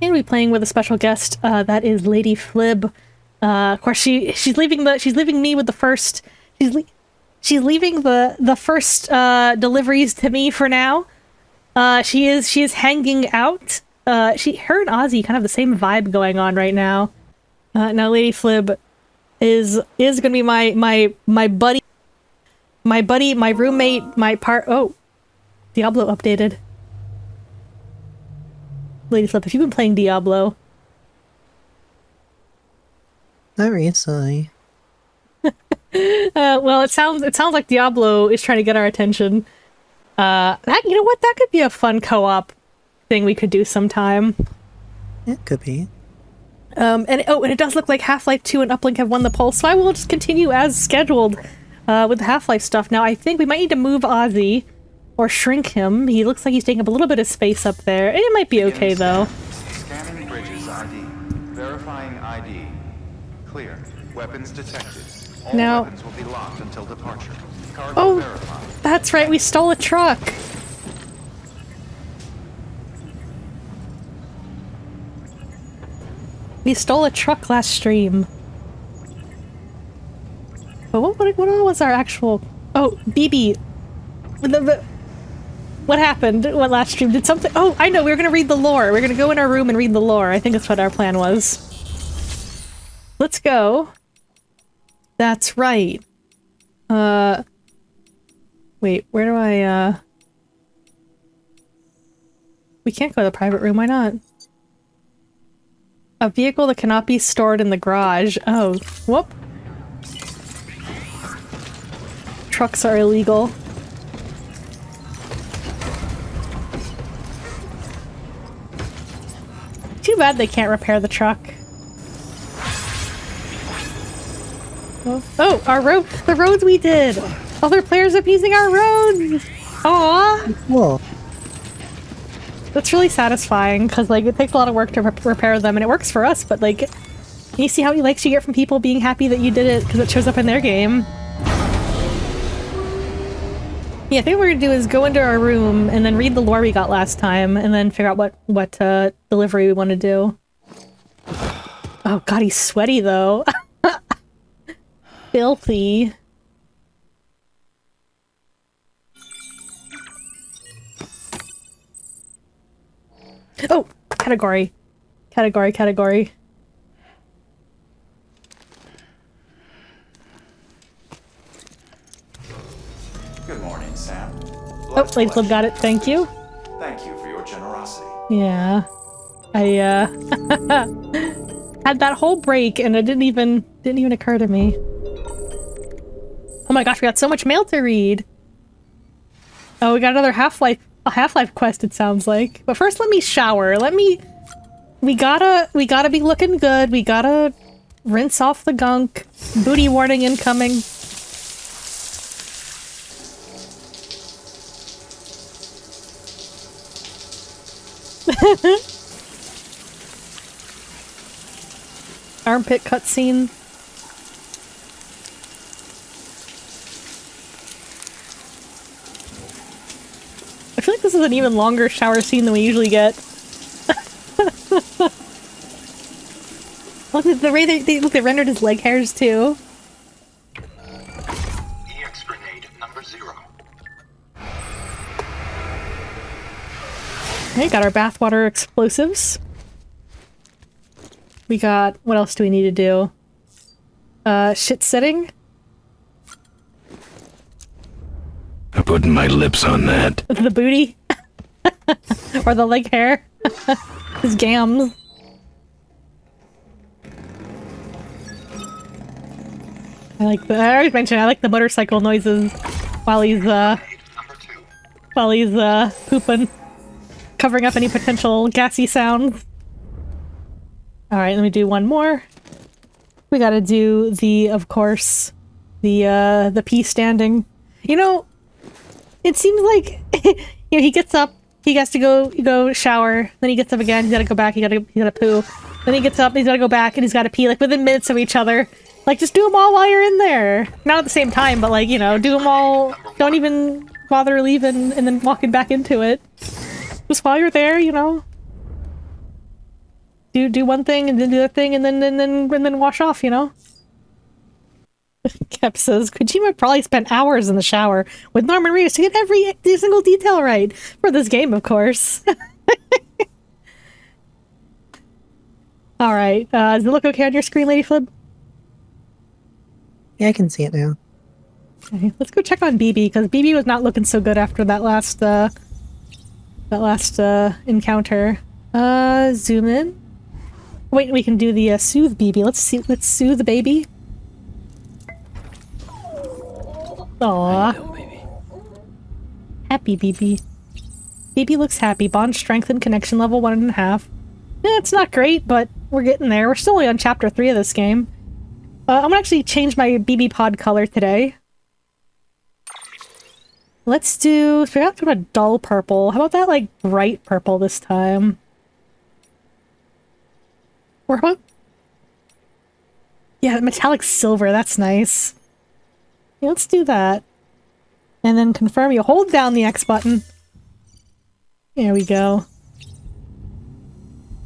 And we'll be playing with a special guest, that is LadyFlib. Of course, she's leaving me with the first. She's leaving the first deliveries to me for now. She is hanging out. Her and Ozzy kind of have the same vibe going on right now. Now LadyFlib is gonna be my buddy, my roommate, oh, Diablo updated. LadyFlip, if you've been playing Diablo. Not recently. Well, it sounds like Diablo is trying to get our attention. You know what? That could be a fun co-op thing we could do sometime. It could be. And it does look like Half-Life 2 and Uplink have won the poll, so I will just continue as scheduled with the Half-Life stuff. Now, I think we might need to move Ozzy. Or shrink him. He looks like he's taking up a little bit of space up there. It might be okay, though. Scanning bridges ID. Verifying ID. Clear. Weapons detected. All now, weapons will be locked until departure. Cargo verified. That's right, we stole a truck. We stole a truck last stream. But what was our actual... Oh, BB. What happened? What last stream? Did something... Oh, I know, we were gonna read the lore. We're gonna go in our room and read the lore. I think that's what our plan was. Let's go. That's right. Wait, where do I, We can't go to the private room, why not? A vehicle that cannot be stored in the garage. Oh, whoop. Trucks are illegal. Too bad they can't repair the truck. Oh, our road! The roads we did! Other players abusing our roads! Aww! Cool. That's really satisfying, because, like, it takes a lot of work to repair them, and it works for us, but, like, you see how many likes you get from people being happy that you did it, because it shows up in their game. Yeah, I think what we're gonna do is go into our room and then read the lore we got last time, and then figure out what delivery we want to do. Oh god, he's sweaty though. Filthy. Oh! Category. Category. Good morning, Sam. Oh, LadyFlib got it, thank you. Thank you for your generosity. Yeah. I, had that whole break and it didn't even occur to me. Oh my gosh, we got so much mail to read! Oh, we got another Half-Life quest, it sounds like. But first, let me shower. We gotta be looking good. We gotta rinse off the gunk. Booty warning incoming. Armpit cutscene. I feel like this is an even longer shower scene than we usually get. Look at the way they rendered his leg hairs too. EX grenade number 0. Okay, got our bathwater explosives. We got... what else do we need to do? Shit setting? I'm putting my lips on that. The booty? Or the leg hair? His gams. I already mentioned I like the motorcycle noises while he's pooping. Covering up any potential gassy sounds. Alright, let me do one more. We gotta do of course, the pee standing. You know, it seems like, you know, he gets up, he has to go shower, then he gets up again, he's gotta go back, he's gotta poo. Then he gets up, he's gotta go back, and he's gotta pee, like, within minutes of each other. Like, just do them all while you're in there. Not at the same time, but, like, you know, do them all, don't even bother leaving, and then walking back into it. Just while you're there, you know? do one thing and then do that thing and then wash off, you know? Kep says, Kojima probably spent hours in the shower with Norman Reedus to get every single detail right. For this game, of course. Alright, does it look okay on your screen, LadyFlib? Yeah, I can see it now. Okay, let's go check on BB, because BB was not looking so good after that last encounter. Zoom in. Wait, we can do the soothe BB. Let's soothe the baby. Aww. Happy BB. BB looks happy. Bond strength and connection level 1.5. Yeah, it's not great, but we're getting there. We're still only on chapter 3 of this game. I'm gonna actually change my BB pod color today. Let's do... So we got to a dull purple. How about that, like, bright purple this time? Or what? Yeah, metallic silver. That's nice. Yeah, let's do that. And then confirm. You hold down the X button. There we go.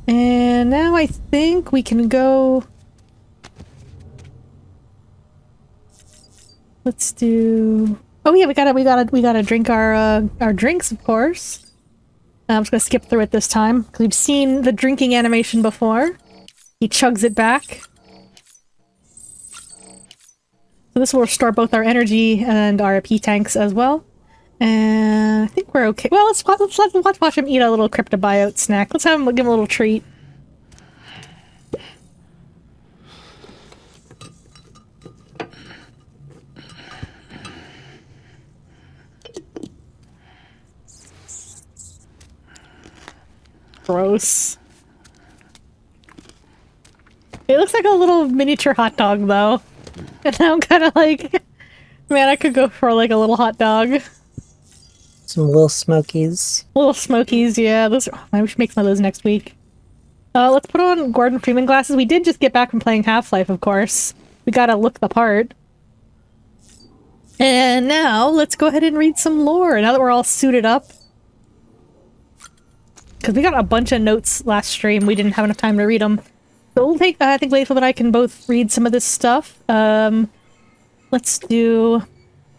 And now I think we can go... Let's do... Oh yeah, we gotta drink our drinks, of course. I'm just gonna skip through it this time, because we've seen the drinking animation before. He chugs it back. So this will restore both our energy and our P tanks as well. And I think we're okay. Well, let's watch him eat a little cryptobiote snack. Let's have him give him a little treat. Gross. It looks like a little miniature hot dog, though. And now I'm kind of like, man, I could go for like a little hot dog. Some little smokies. Little smokies, yeah. Those. Oh, I should make some of those next week. Let's put on Gordon Freeman glasses. We did just get back from playing Half-Life, of course. We gotta look the part. And now, let's go ahead and read some lore, now that we're all suited up. Because we got a bunch of notes last stream, we didn't have enough time to read them. So we'll take, I think LadyFlib and I can both read some of this stuff. Let's do...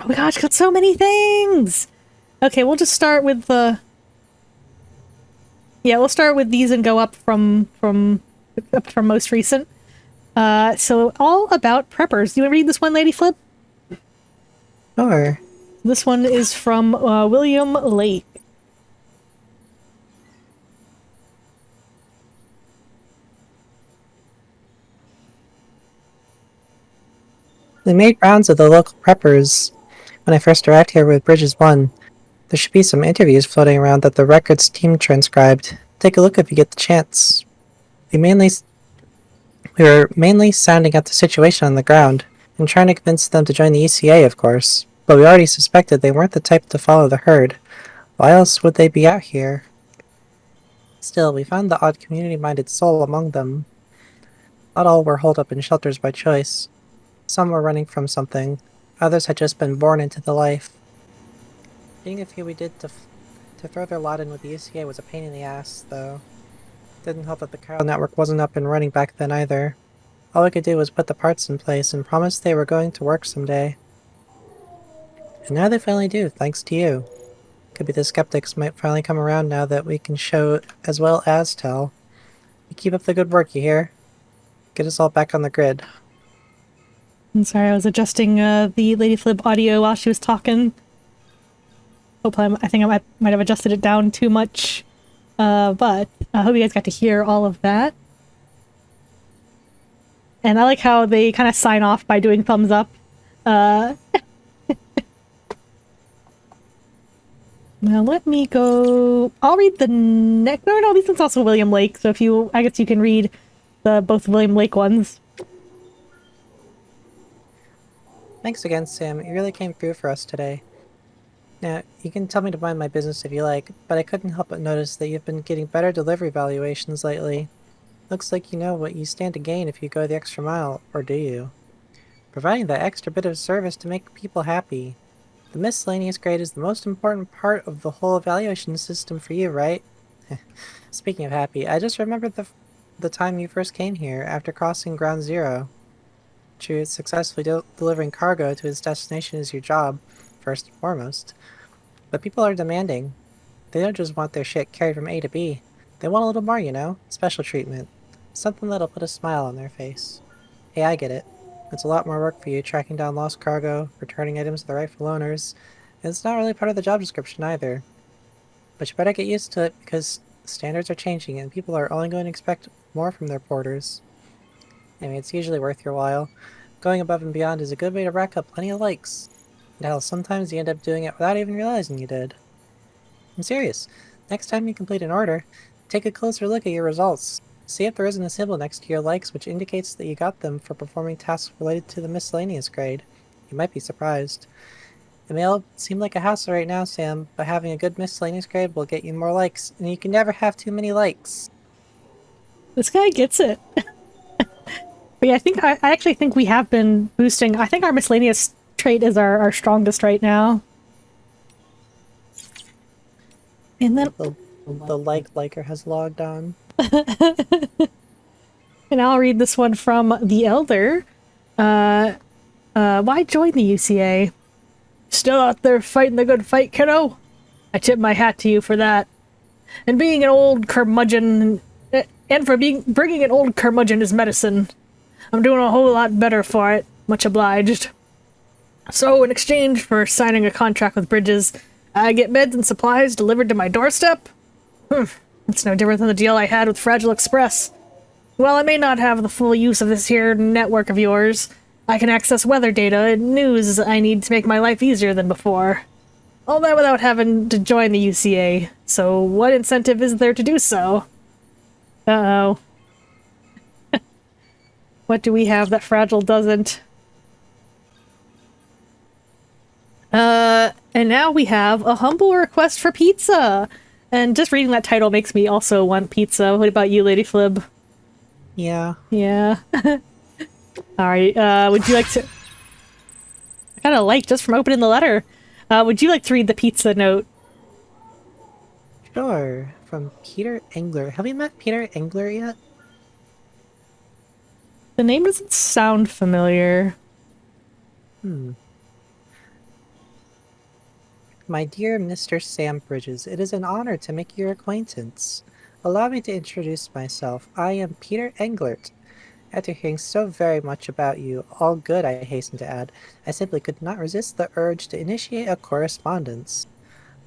Oh my gosh, got so many things! Okay, we'll just start with the... Yeah, we'll start with these and go up from most recent. So all about preppers. Do you want to read this one, LadyFlib? Sure. This one is from William Lake. They made rounds of the local preppers when I first arrived here with Bridges 1. There should be some interviews floating around that the records team transcribed. Take a look if you get the chance. We were mainly sounding out the situation on the ground, and trying to convince them to join the ECA, of course. But we already suspected they weren't the type to follow the herd. Why else would they be out here? Still, we found the odd community-minded soul among them. Not all were holed up in shelters by choice. Some were running from something. Others had just been born into the life. Being a few we did to throw their lot in with the ECA was a pain in the ass, though. Didn't help that the Chiral network wasn't up and running back then either. All we could do was put the parts in place and promise they were going to work someday. And now they finally do, thanks to you. Could be the skeptics might finally come around now that we can show as well as tell. You keep up the good work, you hear? Get us all back on the grid. I'm sorry, I was adjusting the LadyFlib audio while she was talking. I think I might have adjusted it down too much. But I hope you guys got to hear all of that. And I like how they kind of sign off by doing thumbs up. Now let me go... I'll read the next... No, this one's also William Lake, so if you... I guess you can read both William Lake ones. Thanks again, Sam. You really came through for us today. Now, you can tell me to mind my business if you like, but I couldn't help but notice that you've been getting better delivery valuations lately. Looks like you know what you stand to gain if you go the extra mile, or do you? Providing that extra bit of service to make people happy. The miscellaneous grade is the most important part of the whole evaluation system for you, right? Speaking of happy, I just remembered the time you first came here after crossing Ground Zero. True, successfully delivering cargo to its destination is your job, first and foremost. But people are demanding. They don't just want their shit carried from A to B. They want a little more, you know? Special treatment. Something that'll put a smile on their face. Hey, I get it. It's a lot more work for you tracking down lost cargo, returning items to the rightful owners, and it's not really part of the job description either. But you better get used to it because standards are changing and people are only going to expect more from their porters. I mean, it's usually worth your while. Going above and beyond is a good way to rack up plenty of likes. And hell, sometimes you end up doing it without even realizing you did. I'm serious. Next time you complete an order, take a closer look at your results. See if there isn't a symbol next to your likes which indicates that you got them for performing tasks related to the miscellaneous grade. You might be surprised. It may all seem like a hassle right now, Sam, but having a good miscellaneous grade will get you more likes, and you can never have too many likes. This guy gets it. But yeah, I actually think we have been boosting. I think our miscellaneous trait is our strongest right now. And then The liker has logged on. and I'll read this one from the Elder. Why join the UCA? Still out there fighting the good fight, kiddo? I tip my hat to you for that. And being an old curmudgeon, and for bringing an old curmudgeon as medicine. I'm doing a whole lot better for it. Much obliged. So, in exchange for signing a contract with Bridges, I get meds and supplies delivered to my doorstep? It's no different than the deal I had with Fragile Express. While I may not have the full use of this here network of yours, I can access weather data and news I need to make my life easier than before. All that without having to join the UCA, so what incentive is there to do so? Uh-oh. What do we have that Fragile doesn't? And now we have a humble request for pizza! And just reading that title makes me also want pizza. What about you, LadyFlib? Yeah. Yeah. Alright, would you like to... I got a like just from opening the letter. Would you like to read the pizza note? Sure. From Peter Engler. Have we met Peter Engler yet? The name doesn't sound familiar. My dear Mr. Sam Bridges, it is an honor to make your acquaintance. Allow me to introduce myself. I am Peter Englert. After hearing so very much about you, all good I hasten to add, I simply could not resist the urge to initiate a correspondence.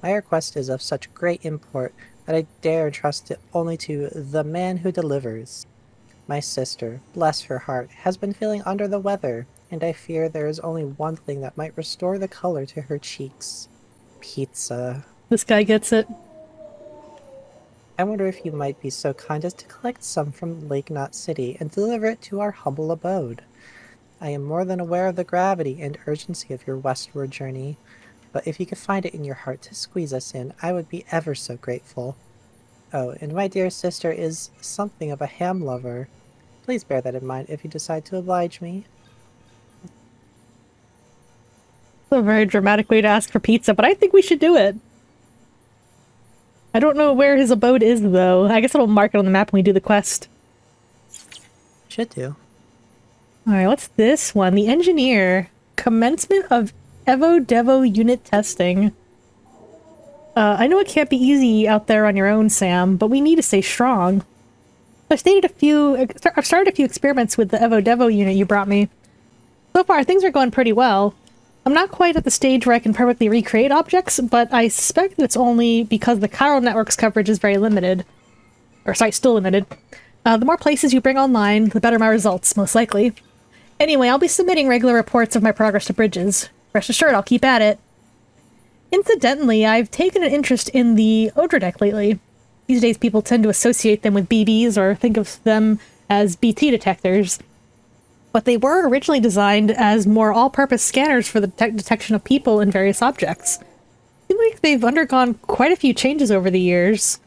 My request is of such great import that I dare entrust it only to the man who delivers. My sister, bless her heart, has been feeling under the weather, and I fear there is only one thing that might restore the color to her cheeks. Pizza. This guy gets it. I wonder if you might be so kind as to collect some from Lake Knot City and deliver it to our humble abode. I am more than aware of the gravity and urgency of your westward journey, but if you could find it in your heart to squeeze us in, I would be ever so grateful. Oh, and my dear sister is something of a ham lover. Please bear that in mind if you decide to oblige me. It's a very dramatic way to ask for pizza, but I think we should do it. I don't know where his abode is, though. I guess it'll mark it on the map when we do the quest. Should do. Alright, what's this one? The Engineer. Commencement of Evo-Devo unit testing. I know it can't be easy out there on your own, Sam, but we need to stay strong. I've started a few experiments with the Evo-Devo unit you brought me. So far, things are going pretty well. I'm not quite at the stage where I can perfectly recreate objects, but I suspect it's only because the chiral network's coverage is very limited. Or, sorry, still limited. The more places you bring online, the better my results, most likely. Anyway, I'll be submitting regular reports of my progress to Bridges. Rest assured, I'll keep at it. Incidentally, I've taken an interest in the Odradek lately. These days people tend to associate them with BBs or think of them as BT detectors. But they were originally designed as more all-purpose scanners for the detection of people and various objects. I feel like they've undergone quite a few changes over the years.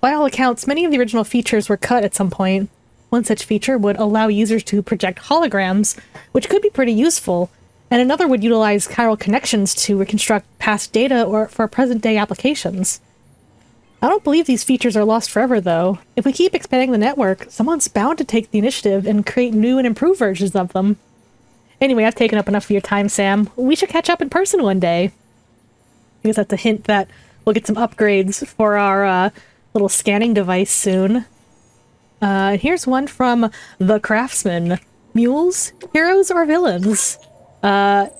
By all accounts, many of the original features were cut at some point. One such feature would allow users to project holograms, which could be pretty useful, and another would utilize chiral connections to reconstruct past data or for present-day applications. I don't believe these features are lost forever, though. If we keep expanding the network, someone's bound to take the initiative and create new and improved versions of them. Anyway, I've taken up enough of your time, Sam. We should catch up in person one day. I guess that's a hint that we'll get some upgrades for our little scanning device soon. Here's one from The Craftsman. Mules, heroes, or villains? Hey,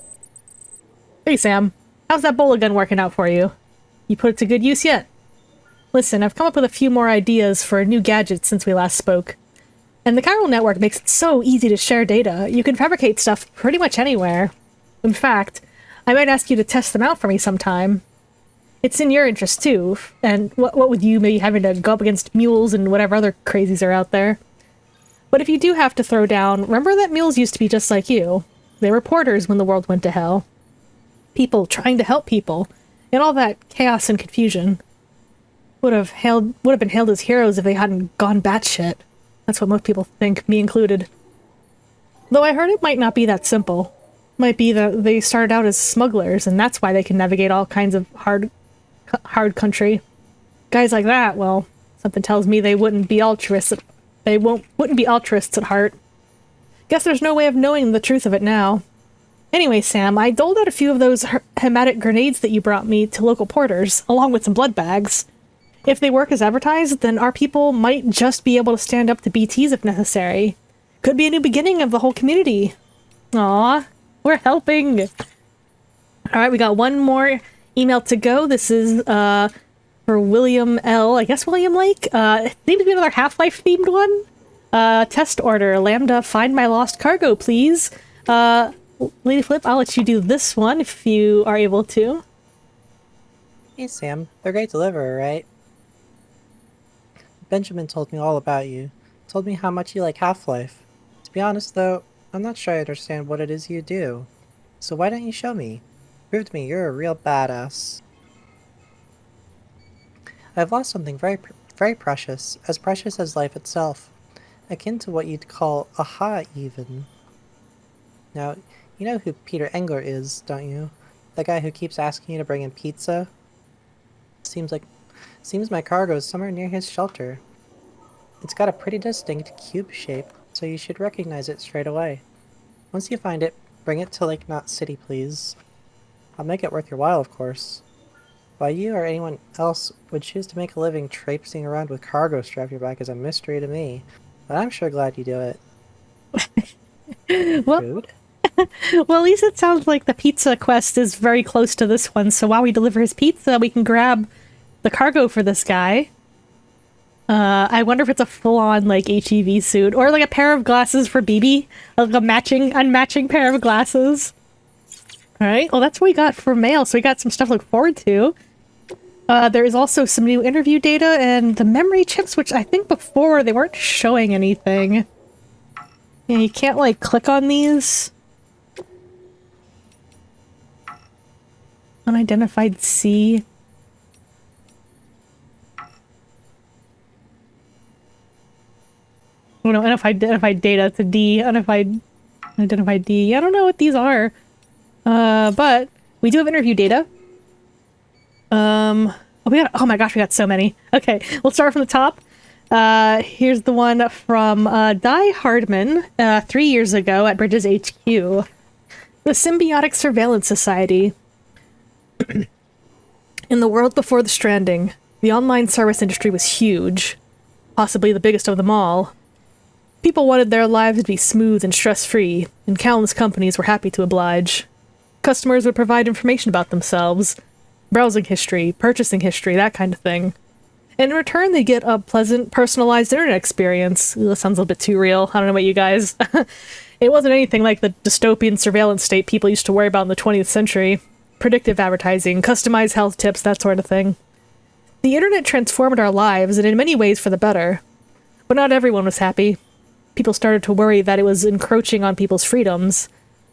Sam. How's that bowler gun working out for you? You put it to good use yet? Listen, I've come up with a few more ideas for a new gadget since we last spoke. And the chiral network makes it so easy to share data. You can fabricate stuff pretty much anywhere. In fact, I might ask you to test them out for me sometime. It's in your interest, too. And what with you maybe having to go up against mules and whatever other crazies are out there. But if you do have to throw down, remember that mules used to be just like you. They were porters when the world went to hell. People trying to help people. And all that chaos and confusion. Would have been hailed as heroes if they hadn't gone batshit. That's what most people think, me included. Though I heard it might not be that simple. Might be that they started out as smugglers, and that's why they can navigate all kinds of hard country. Guys like that, well, something tells me they wouldn't be altruists. Wouldn't be altruists at heart. Guess there's no way of knowing the truth of it now. Anyway, Sam, I doled out a few of those hematic grenades that you brought me to local porters, along with some blood bags. If they work as advertised, then our people might just be able to stand up to BTs if necessary. Could be a new beginning of the whole community. Aw, we're helping. Alright, we got one more email to go. This is for William L. I guess William Lake. It seems to be another Half-Life themed one. Test order. Lambda, find my lost cargo, please. LadyFlib, I'll let you do this one if you are able to. Hey Sam, they're great deliverer, right? Benjamin told me all about you. Told me how much you like Half-Life. To be honest though, I'm not sure I understand what it is you do. So why don't you show me? Prove to me you're a real badass. I've lost something very precious as life itself. Akin to what you'd call aha even. Now, you know who Peter Engler is, don't you? The guy who keeps asking you to bring in pizza? Seems my cargo is somewhere near his shelter. It's got a pretty distinct cube shape, so you should recognize it straight away. Once you find it, bring it to Lake Knot City, please. I'll make it worth your while, of course. Why you or anyone else would choose to make a living traipsing around with cargo strapped to your back is a mystery to me, but I'm sure glad you do it. Well, Rude? well, at least it sounds like the pizza quest is very close to this one, so while we deliver his pizza, we can grab the cargo for this guy. I wonder if it's a full-on, like, HEV suit, or like a pair of glasses for BB, like a unmatching pair of glasses. Alright, well that's what we got for mail, so we got some stuff to look forward to. There is also some new interview data, and the memory chips, which I think before they weren't showing anything. Yeah, you can't, like, click on these. Unidentified C. Oh no, unidentified data to D. Unidentified D. I don't know what these are. But we do have interview data. Oh my gosh, we got so many. Okay, we'll start from the top. Here's the one from Di Hardman 3 years ago at Bridges HQ. The Symbiotic Surveillance Society. In the world before the Stranding, the online service industry was huge. Possibly the biggest of them all. People wanted their lives to be smooth and stress-free, and countless companies were happy to oblige. Customers would provide information about themselves, browsing history, purchasing history, that kind of thing. And in return, they get a pleasant, personalized internet experience. Ooh, that sounds a little bit too real. I don't know about you guys. It wasn't anything like the dystopian surveillance state people used to worry about in the 20th century. Predictive advertising, customized health tips, that sort of thing. The internet transformed our lives, and in many ways for the better. But not everyone was happy. People started to worry that it was encroaching on people's freedoms,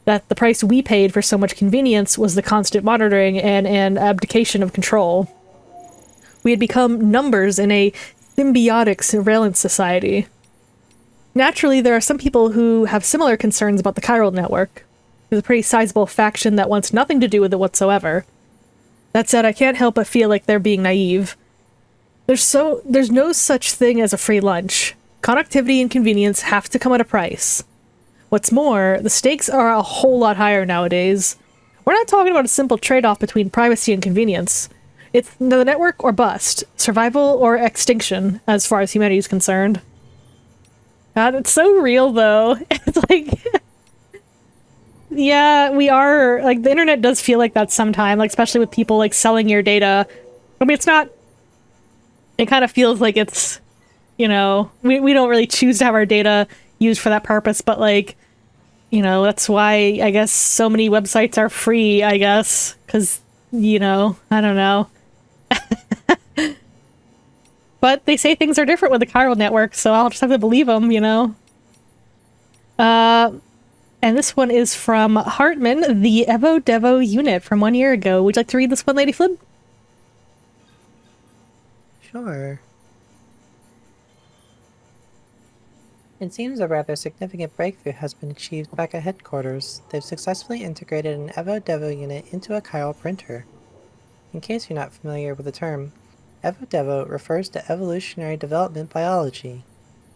that the price we paid for so much convenience was the constant monitoring and an abdication of control. We had become numbers in a symbiotic surveillance society. Naturally, there are some people who have similar concerns about the chiral network. There's a pretty sizable faction that wants nothing to do with it whatsoever. That said, I can't help but feel like they're being naive. There's no such thing as a free lunch. Connectivity and convenience have to come at a price. What's more, the stakes are a whole lot higher nowadays. We're not talking about a simple trade-off between privacy and convenience. It's the network or bust, survival or extinction, as far as humanity is concerned. God, it's so real, though. It's like... yeah, we are... like, the internet does feel like that sometimes, like, especially with people, like, selling your data. I mean, it's not... it kind of feels like it's... you know, we don't really choose to have our data used for that purpose, but, like, you know, that's why, I guess, so many websites are free, I guess. Because, you know, I don't know. But they say things are different with the chiral network, so I'll just have to believe them, you know? And this one is from Hartman, the Evo Devo unit from 1 year ago. Would you like to read this one, LadyFlib? Sure. It seems a rather significant breakthrough has been achieved back at headquarters. They've successfully integrated an Evo Devo unit into a chiral printer. In case you're not familiar with the term, Evo Devo refers to evolutionary development biology.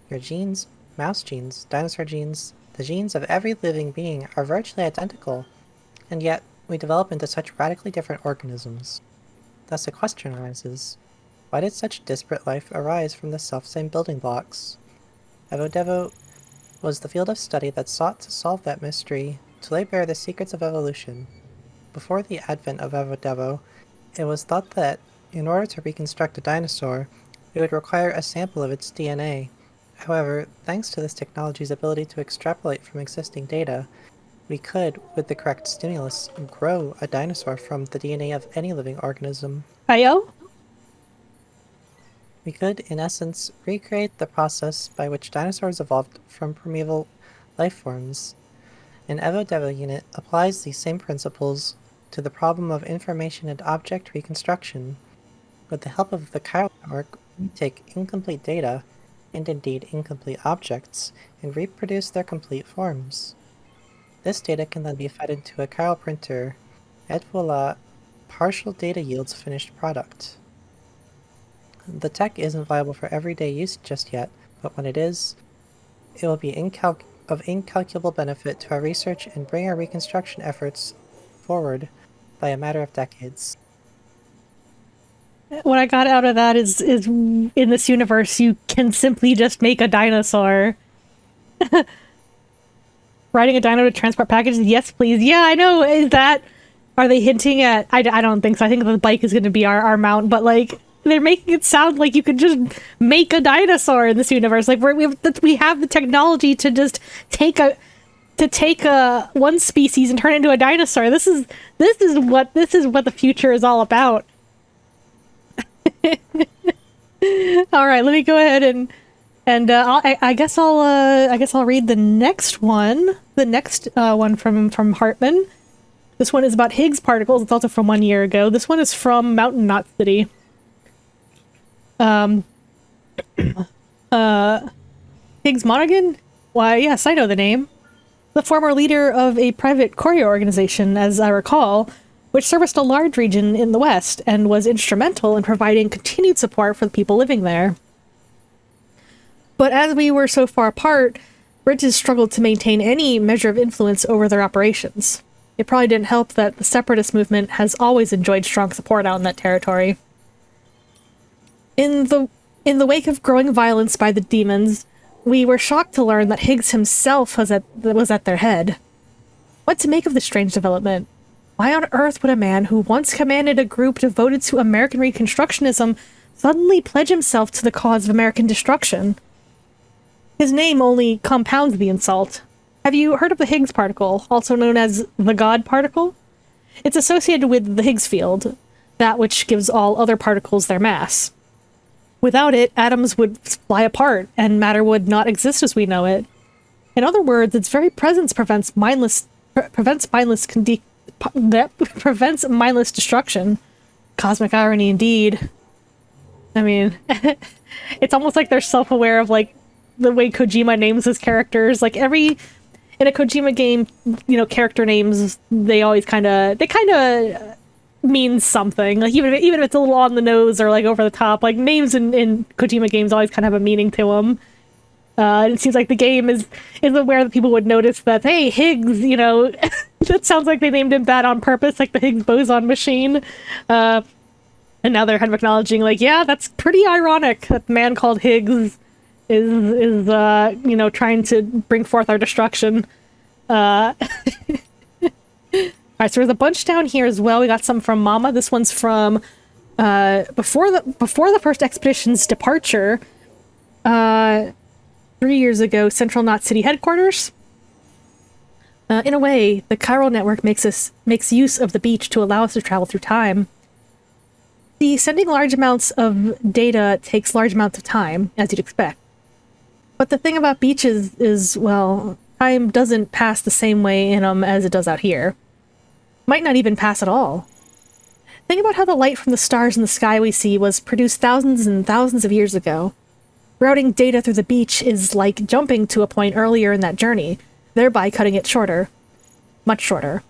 Your genes, mouse genes, dinosaur genes, the genes of every living being are virtually identical, and yet we develop into such radically different organisms. Thus the question arises, why did such disparate life arise from the selfsame building blocks? Evo Devo was the field of study that sought to solve that mystery, to lay bare the secrets of evolution. Before the advent of Evo Devo, it was thought that, in order to reconstruct a dinosaur, we would require a sample of its DNA. However, thanks to this technology's ability to extrapolate from existing data, we could, with the correct stimulus, grow a dinosaur from the DNA of any living organism. Ayo? We could, in essence, recreate the process by which dinosaurs evolved from primeval life forms. An Evo Devo unit applies these same principles to the problem of information and object reconstruction. With the help of the chiral network, we take incomplete data, and indeed incomplete objects, and reproduce their complete forms. This data can then be fed into a chiral printer, et voila, partial data yields finished product. The tech isn't viable for everyday use just yet, but when it is, it will be of incalculable benefit to our research and bring our reconstruction efforts forward by a matter of decades. What I got out of that is in this universe, you can simply just make a dinosaur. Riding a dino to transport packages? Yes, please. Yeah, I know. Is that... are they hinting at... I don't think so. I think the bike is going to be our mount, but, like, they're making it sound like you could just make a dinosaur in this universe. Like, we have the technology to just take a one species and turn it into a dinosaur. This is what the future is all about. All right, let me go ahead and I guess I'll read the next one. The next one from Hartman. This one is about Higgs particles. It's also from 1 year ago. This one is from Mountain Knot City. Higgs Monaghan? Why, yes, I know the name. The former leader of a private courier organization, as I recall, which serviced a large region in the West and was instrumental in providing continued support for the people living there. But as we were so far apart, bridges struggled to maintain any measure of influence over their operations. It probably didn't help that the separatist movement has always enjoyed strong support out in that territory. In the wake of growing violence by the demons, we were shocked to learn that Higgs himself was at their head. What to make of this strange development? Why on earth would a man who once commanded a group devoted to American Reconstructionism suddenly pledge himself to the cause of American destruction? His name only compounds the insult. Have you heard of the Higgs particle, also known as the God particle? It's associated with the Higgs field, that which gives all other particles their mass. Without it, atoms would fly apart, and matter would not exist as we know it. In other words, its very presence prevents mindless destruction. Cosmic irony indeed. I mean, it's almost like they're self-aware of, like, the way Kojima names his characters. Like, in a Kojima game, you know, character names, they always kind of means something. Like even if it's a little on the nose or like over the top, like names in Kojima games always kind of have a meaning to them. And it seems like the game is aware that people would notice that, hey, Higgs, you know, that sounds like they named him that on purpose, like the Higgs boson machine. And now they're kind of acknowledging, like, yeah, that's pretty ironic that the man called Higgs is you know, trying to bring forth our destruction. Alright, so there's a bunch down here as well. We got some from Mama. This one's from before the first expedition's departure. 3 years ago, Central Knot City headquarters. In a way, the chiral network makes use of the beach to allow us to travel through time. Sending large amounts of data takes large amounts of time, as you'd expect. But the thing about beaches is, well, time doesn't pass the same way in them as it does out here. Might not even pass at all. Think about how the light from the stars in the sky we see was produced thousands and thousands of years ago. Routing data through the beach is like jumping to a point earlier in that journey, thereby cutting it shorter. Much shorter.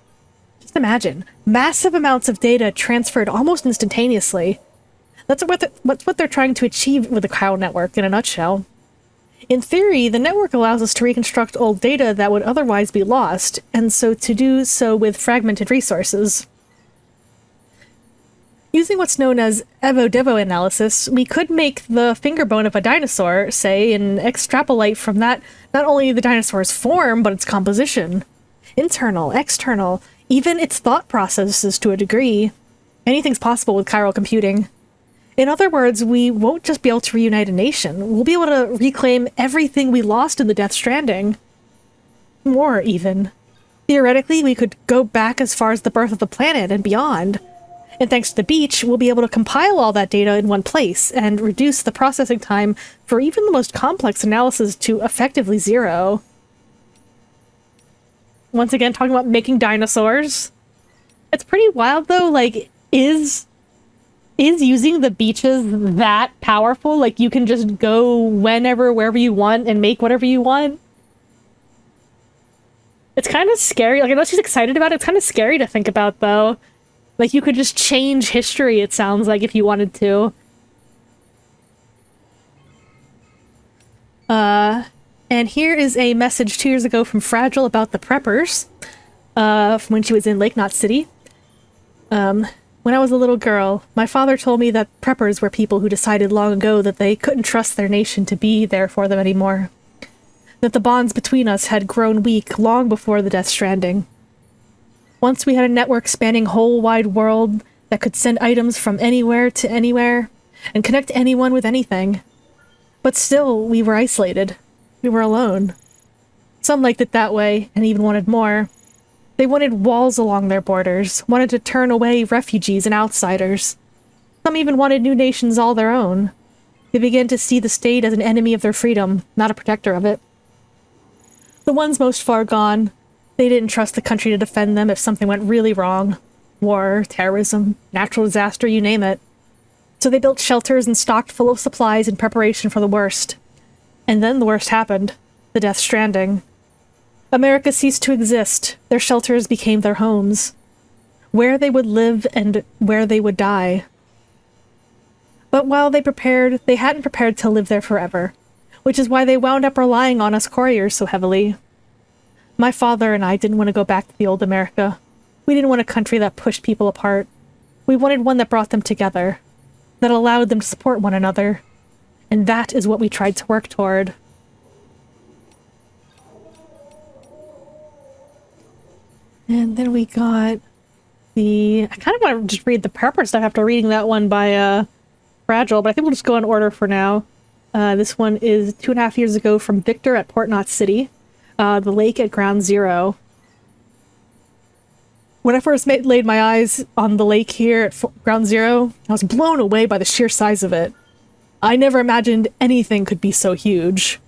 Just imagine. Massive amounts of data transferred almost instantaneously. That's what they're trying to achieve with the chiral network in a nutshell. In theory, the network allows us to reconstruct old data that would otherwise be lost, and so to do so with fragmented resources. Using what's known as Evo-Devo analysis, we could make the finger bone of a dinosaur, say, and extrapolate from that not only the dinosaur's form, but its composition. Internal, external, even its thought processes to a degree. Anything's possible with chiral computing. In other words, we won't just be able to reunite a nation, we'll be able to reclaim everything we lost in the Death Stranding. More, even. Theoretically, we could go back as far as the birth of the planet and beyond. And thanks to the beach, we'll be able to compile all that data in one place and reduce the processing time for even the most complex analysis to effectively zero. Once again, talking about making dinosaurs. It's pretty wild, though. Like, is using the beaches that powerful? Like, you can just go whenever, wherever you want and make whatever you want? It's kind of scary. Like, I know she's excited about it. It's kind of scary to think about, though. Like, you could just change history, it sounds like, if you wanted to. And here is a message 2 years ago from Fragile about the preppers, from when she was in Lake Knot City. When I was a little girl, my father told me that preppers were people who decided long ago that they couldn't trust their nation to be there for them anymore. That the bonds between us had grown weak long before the Death Stranding. Once we had a network spanning whole wide world that could send items from anywhere to anywhere and connect anyone with anything. But still, we were isolated. We were alone. Some liked it that way and even wanted more. They wanted walls along their borders, wanted to turn away refugees and outsiders. Some even wanted new nations all their own. They began to see the state as an enemy of their freedom, not a protector of it. The ones most far gone, they didn't trust the country to defend them if something went really wrong. War, terrorism, natural disaster, you name it. So they built shelters and stocked full of supplies in preparation for the worst. And then the worst happened. The Death Stranding. America ceased to exist. Their shelters became their homes. Where they would live and where they would die. But while they prepared, they hadn't prepared to live there forever. Which is why they wound up relying on us couriers so heavily. My father and I didn't want to go back to the old America. We didn't want a country that pushed people apart. We wanted one that brought them together, that allowed them to support one another. And that is what we tried to work toward. And then we got I kind of want to just read the prepper stuff after reading that one by Fragile, but I think we'll just go in order for now. This one is 2.5 years ago from Victor at Port Knot City. The lake at Ground Zero. When I first laid my eyes on the lake here at Ground Zero, I was blown away by the sheer size of it. I never imagined anything could be so huge.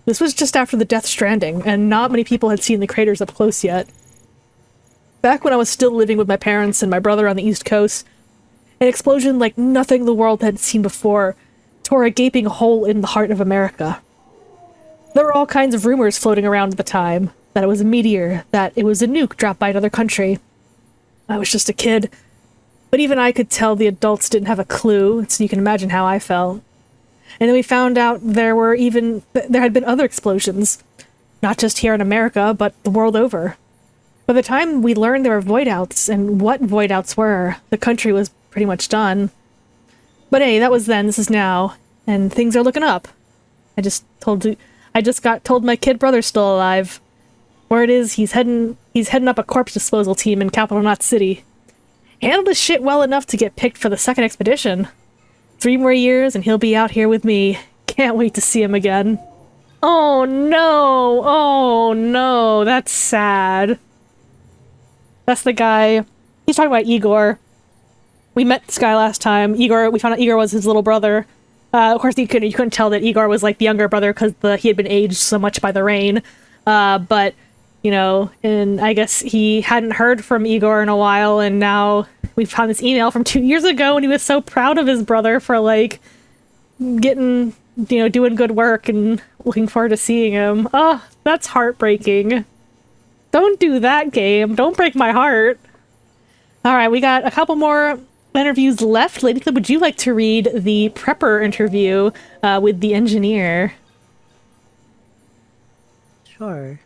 This was just after the Death Stranding, and not many people had seen the craters up close yet. Back when I was still living with my parents and my brother on the East Coast, an explosion like nothing the world had seen before tore a gaping hole in the heart of America. There were all kinds of rumors floating around at the time, that it was a meteor, that it was a nuke dropped by another country. I was just a kid. But even I could tell the adults didn't have a clue, so you can imagine how I felt. And then we found out there had been other explosions. Not just here in America, but the world over. By the time we learned there were void-outs, and what void-outs were, the country was pretty much done. But hey, that was then, this is now, and things are looking up. I just got told my kid brother's still alive. Word is, he's heading up a corpse disposal team in Capital Knot City. Handled his shit well enough to get picked for the second expedition. 3 more years and he'll be out here with me. Can't wait to see him again. Oh no! Oh no! That's sad. That's the guy. He's talking about Igor. We met this guy last time. We found out Igor was his little brother. Of course, you couldn't tell that Igor was like the younger brother because he had been aged so much by the rain. But, you know, and I guess he hadn't heard from Igor in a while, and now we found this email from 2 years ago, and he was so proud of his brother for, like, doing good work and looking forward to seeing him. Oh, that's heartbreaking. Don't do that, game. Don't break my heart. Alright, we got a couple more interviews left. LadyFlib, would you like to read the prepper interview with the engineer? Sure.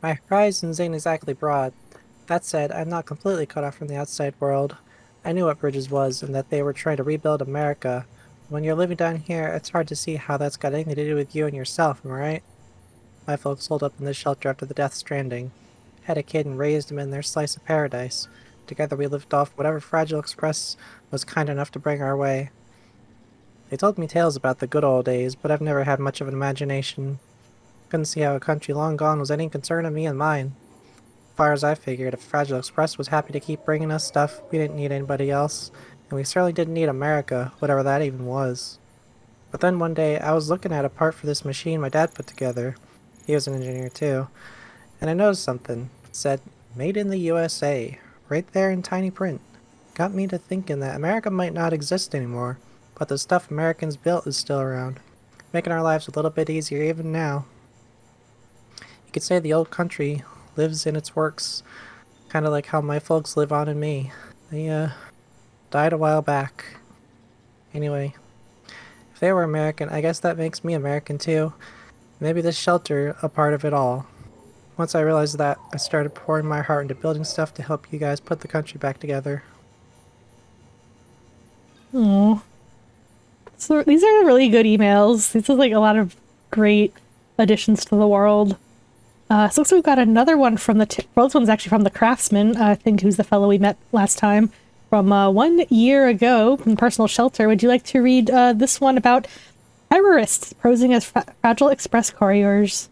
My horizons ain't exactly broad. That said, I'm not completely cut off from the outside world. I knew what Bridges was, and that they were trying to rebuild America. When you're living down here, it's hard to see how that's got anything to do with you and yourself, am I right? My folks holed up in this shelter after the Death Stranding. Had a kid and raised him in their slice of paradise. Together we lived off whatever Fragile Express was kind enough to bring our way. They told me tales about the good old days, but I've never had much of an imagination. Couldn't see how a country long gone was any concern of me and mine. As far as I figured, if Fragile Express was happy to keep bringing us stuff, we didn't need anybody else, and we certainly didn't need America, whatever that even was. But then one day, I was looking at a part for this machine my dad put together. He was an engineer too. And I noticed something. It said, "Made in the USA," right there in tiny print. Got me to thinking that America might not exist anymore, but the stuff Americans built is still around, making our lives a little bit easier even now. You could say the old country lives in its works, kind of like how my folks live on in me. They, died a while back. Anyway, if they were American, I guess that makes me American too. Maybe this shelter a part of it all. Once I realized that, I started pouring my heart into building stuff to help you guys put the country back together. Aww. So these are really good emails. These are like a lot of great additions to the world. So looks like we've got another one from well, this one's actually from the Craftsman, I think, who's the fellow we met last time. From 1 year ago from Personal Shelter. Would you like to read this one about terrorists posing as Fragile Express couriers?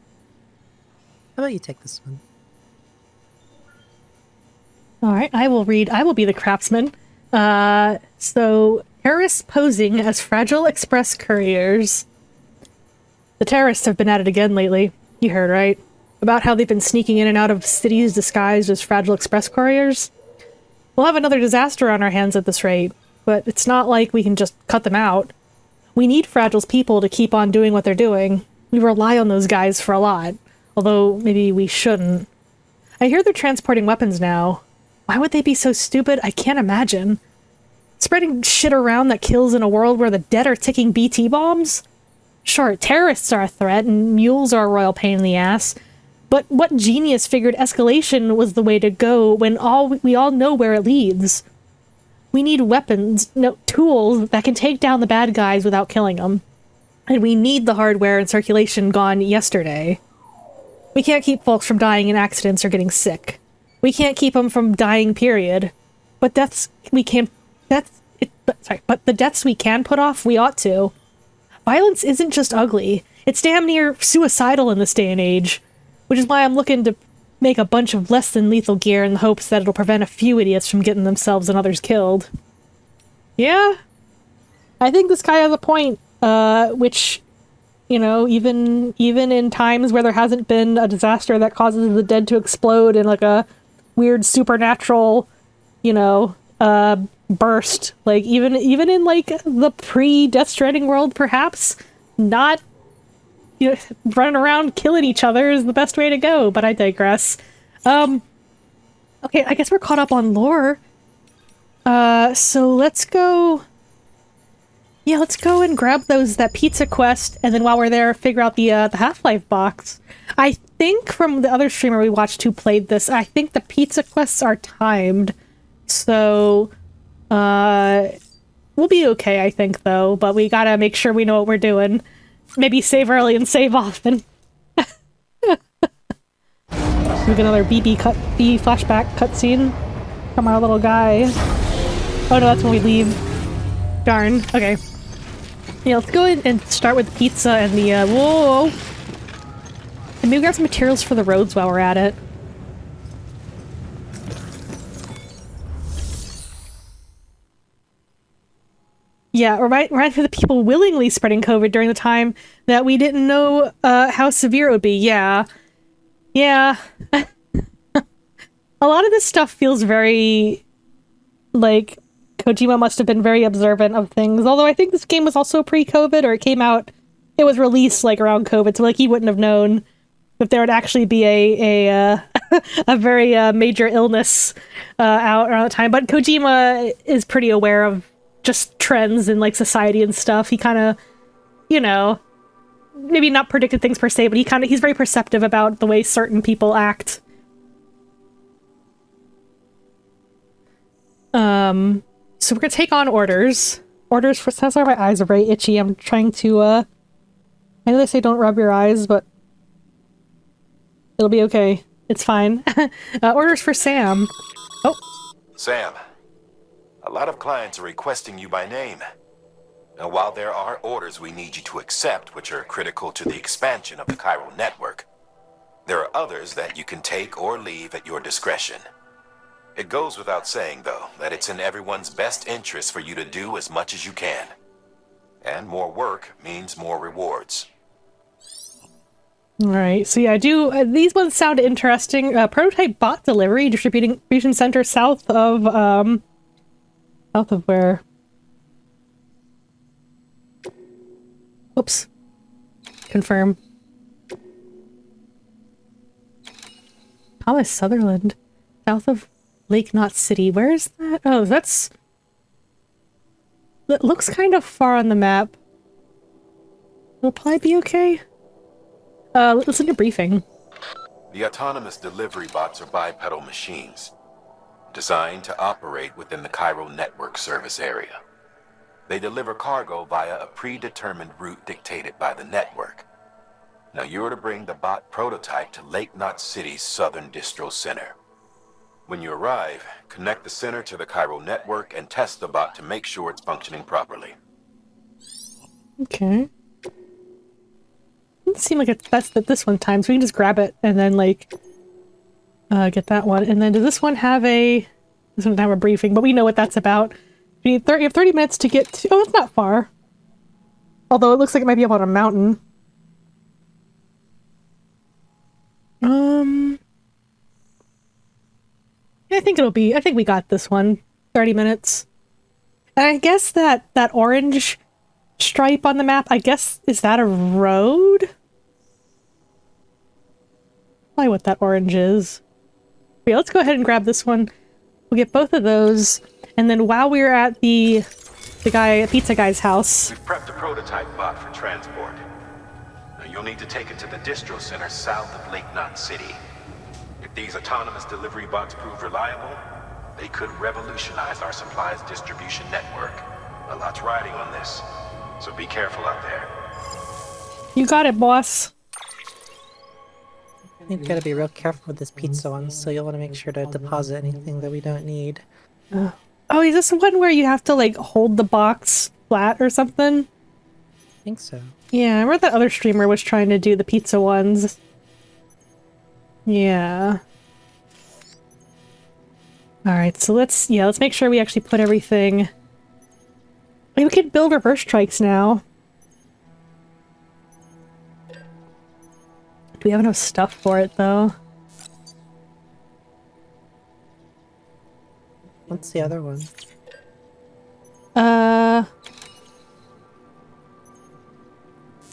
How about you take this one? Alright, I will be the Craftsman. So, terrorists posing as Fragile Express couriers. The terrorists have been at it again lately. You heard, right? About how they've been sneaking in and out of cities disguised as Fragile Express couriers. We'll have another disaster on our hands at this rate, but it's not like we can just cut them out. We need Fragile's people to keep on doing what they're doing. We rely on those guys for a lot, although maybe we shouldn't. I hear they're transporting weapons now. Why would they be so stupid? I can't imagine. Spreading shit around that kills in a world where the dead are ticking BT bombs? Sure, terrorists are a threat and mules are a royal pain in the ass, but what genius figured escalation was the way to go when we all know where it leads? We need weapons, no, tools that can take down the bad guys without killing them. And we need the hardware in circulation gone yesterday. We can't keep folks from dying in accidents or getting sick. We can't keep them from dying, period. But but the deaths we can put off, we ought to. Violence isn't just ugly. It's damn near suicidal in this day and age. Which is why I'm looking to make a bunch of less than lethal gear in the hopes that it'll prevent a few idiots from getting themselves and others killed. Yeah? I think this guy has a point, which, you know, even in times where there hasn't been a disaster that causes the dead to explode in like a weird supernatural, you know, burst, like even in like the pre-Death Stranding world, perhaps, not running around killing each other is the best way to go, but I digress. Okay, I guess we're caught up on lore. So let's go... Yeah, let's go and grab that pizza quest, and then while we're there, figure out the Half-Life box. I think from the other streamer we watched who played this, I think the pizza quests are timed. So, we'll be okay, I think, though, but we gotta make sure we know what we're doing. Maybe save early and save often. We get another B flashback cutscene from our little guy. Oh no, that's when we leave. Darn. Okay. Yeah, let's go and start with the pizza and the, whoa! And maybe grab some materials for the roads while we're at it. Yeah, remind for the people willingly spreading COVID during the time that we didn't know how severe it would be. Yeah. Yeah. A lot of this stuff feels very, like, Kojima must have been very observant of things. Although I think this game was also pre-COVID, or it was released, like, around COVID, so, like, he wouldn't have known if there would actually be a very major illness out around the time. But Kojima is pretty aware of just trends in, like, society and stuff. He kind of, you know, maybe not predicted things per se, but he's very perceptive about the way certain people act. So we're gonna take on orders. Orders for... Sorry, my eyes are very itchy. I'm trying to, I know they say don't rub your eyes, but it'll be okay. It's fine. Orders for Sam. Oh. Sam, a lot of clients are requesting you by name. Now, while there are orders we need you to accept, which are critical to the expansion of the chiral network, there are others that you can take or leave at your discretion. It goes without saying, though, that it's in everyone's best interest for you to do as much as you can. And more work means more rewards. Alright, so yeah, these ones sound interesting. Prototype bot delivery, distribution center south of where? Oops. Confirm. Thomas Sutherland. South of Lake Knot City. Where is that? Oh, that looks kind of far on the map. Will probably be okay. Listen to briefing. The autonomous delivery bots are bipedal machines, designed to operate within the chiral network service area. They deliver cargo via a predetermined route dictated by the network. Now you're to bring the bot prototype to Lake Knot City's southern distro center. When you arrive, connect the center to the chiral network and test the bot to make sure it's functioning properly. Okay. Doesn't seem like it's best that this one times. We can just grab it and then, like, get that one. And then does this one have this one doesn't have a briefing, but we know what that's about. You have 30 minutes to get to... Oh, it's not far. Although it looks like it might be up on a mountain. I think we got this one. 30 minutes. And I guess that orange stripe on the map, I guess, is that a road? Probably what that orange is. Yeah, let's go ahead and grab this one. We'll get both of those. And then while we're at the pizza guy's house... We've prepped a prototype bot for transport. Now you'll need to take it to the distro center south of Lake Knot City. If these autonomous delivery bots prove reliable, they could revolutionize our supplies distribution network. A lot's riding on this, so be careful out there. You got it, boss. I think we gotta be real careful with this pizza one, so you'll want to make sure to deposit anything that we don't need. Oh, is this one where you have to, like, hold the box flat or something? I think so. Yeah, I remember that other streamer was trying to do the pizza ones. Yeah. Alright, so let's make sure we actually put everything... We can build reverse strikes now. Do we have enough stuff for it, though? What's the other one? Well,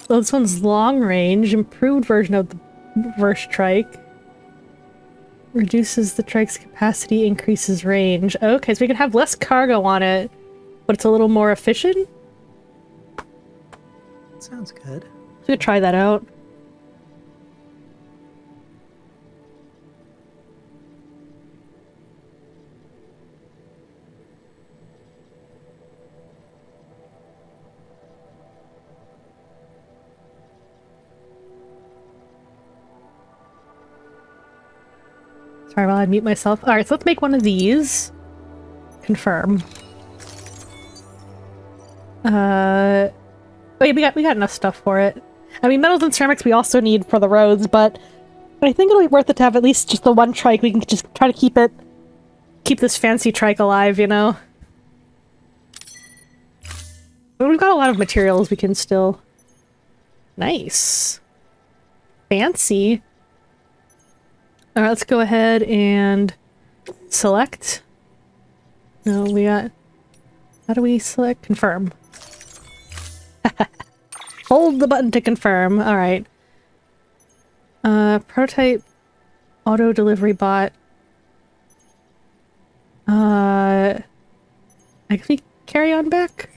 this one's long range, improved version of the reverse strike. Reduces the trike's capacity, increases range. Okay, so we can have less cargo on it, but it's a little more efficient? Sounds good. We could try that out. Sorry, while I mute myself. Alright, so let's make one of these. Confirm. Oh yeah, we got enough stuff for it. I mean, metals and ceramics we also need for the roads, but I think it'll be worth it to have at least just the one trike. We can just try to keep this fancy trike alive, you know? But we've got a lot of materials we can still... Nice. Fancy. Alright, let's go ahead and select. No, we got... How do we select? Confirm. Hold the button to confirm. Alright. Prototype auto delivery bot. I guess we carry on back?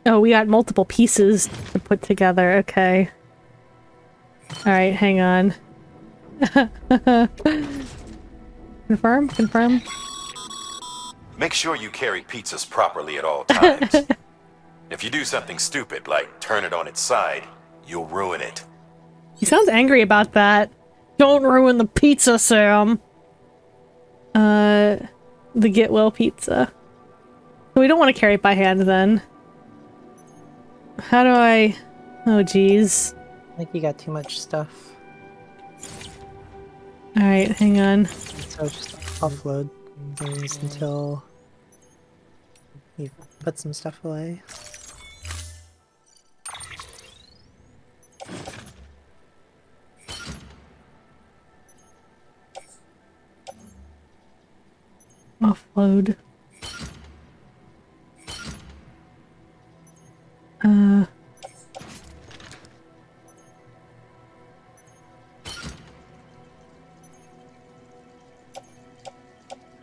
Oh, we got multiple pieces to put together. Okay. Alright, hang on. Confirm? Confirm? Make sure you carry pizzas properly at all times. If you do something stupid, like turn it on its side, you'll ruin it. He sounds angry about that. Don't ruin the pizza, Sam! The get well pizza. So we don't want to carry it by hand, then. How do I... Oh, geez. I think you got too much stuff. Alright, hang on. So just offload things until you put some stuff away. Offload.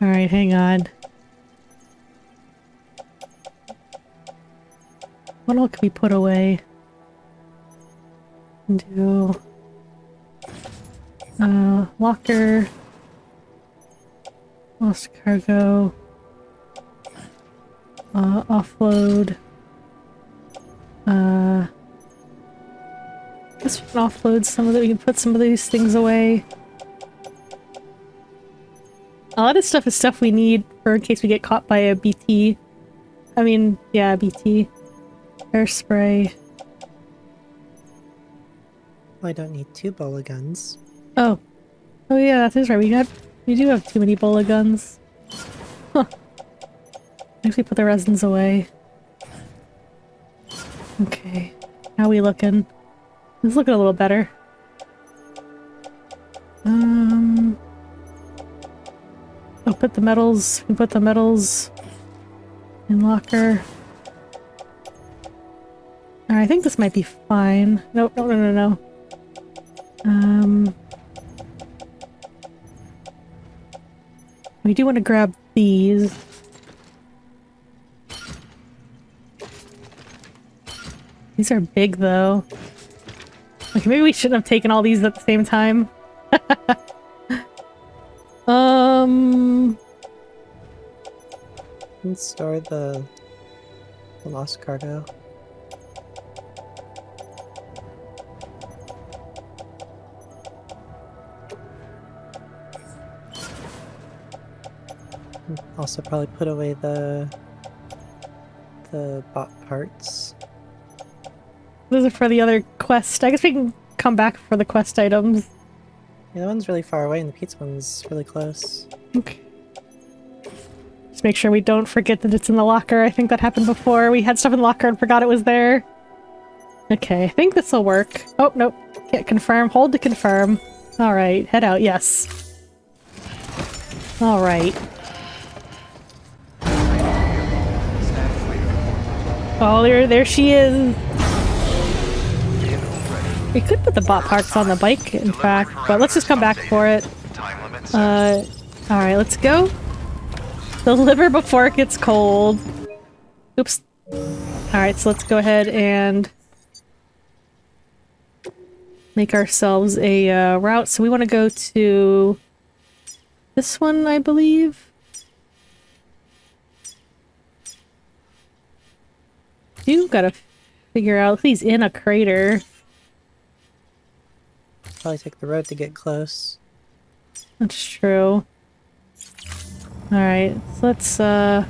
Alright, hang on. What all can we put away? Do... locker... Lost cargo... offload... I guess we can offload some of it. We can put some of these things away. A lot of stuff is stuff we need for in case we get caught by a BT. I mean, yeah, BT. Air spray. Well, I don't need 2 bola guns. Oh. Oh yeah, that is right. We do have too many bola guns. Huh. Actually put the resins away. Okay. How we looking? It's looking a little better. I'll put the metals. We put the metals in locker. Alright, I think this might be fine. Nope, no. We do want to grab these. These are big, though. Okay, maybe we shouldn't have taken all these at the same time. Let's store the lost cargo. Also probably put away the bot parts. Those are for the other quest. I guess we can come back for the quest items. Yeah, that one's really far away and the pizza one's really close. Okay. Just make sure we don't forget that it's in the locker. I think that happened before. We had stuff in the locker and forgot it was there. Okay, I think this will work. Oh, nope. Can't confirm. Hold to confirm. Alright, head out. Yes. Alright. Oh, there she is. We could put the bot parts on the bike, in fact, but let's just come back for it. Alright, let's go. Deliver before it gets cold. Oops. Alright, so let's go ahead and make ourselves a route. So we want to go to this one, I believe. You gotta figure out if he's in a crater. Probably take the road to get close. That's true. Alright, so let's Have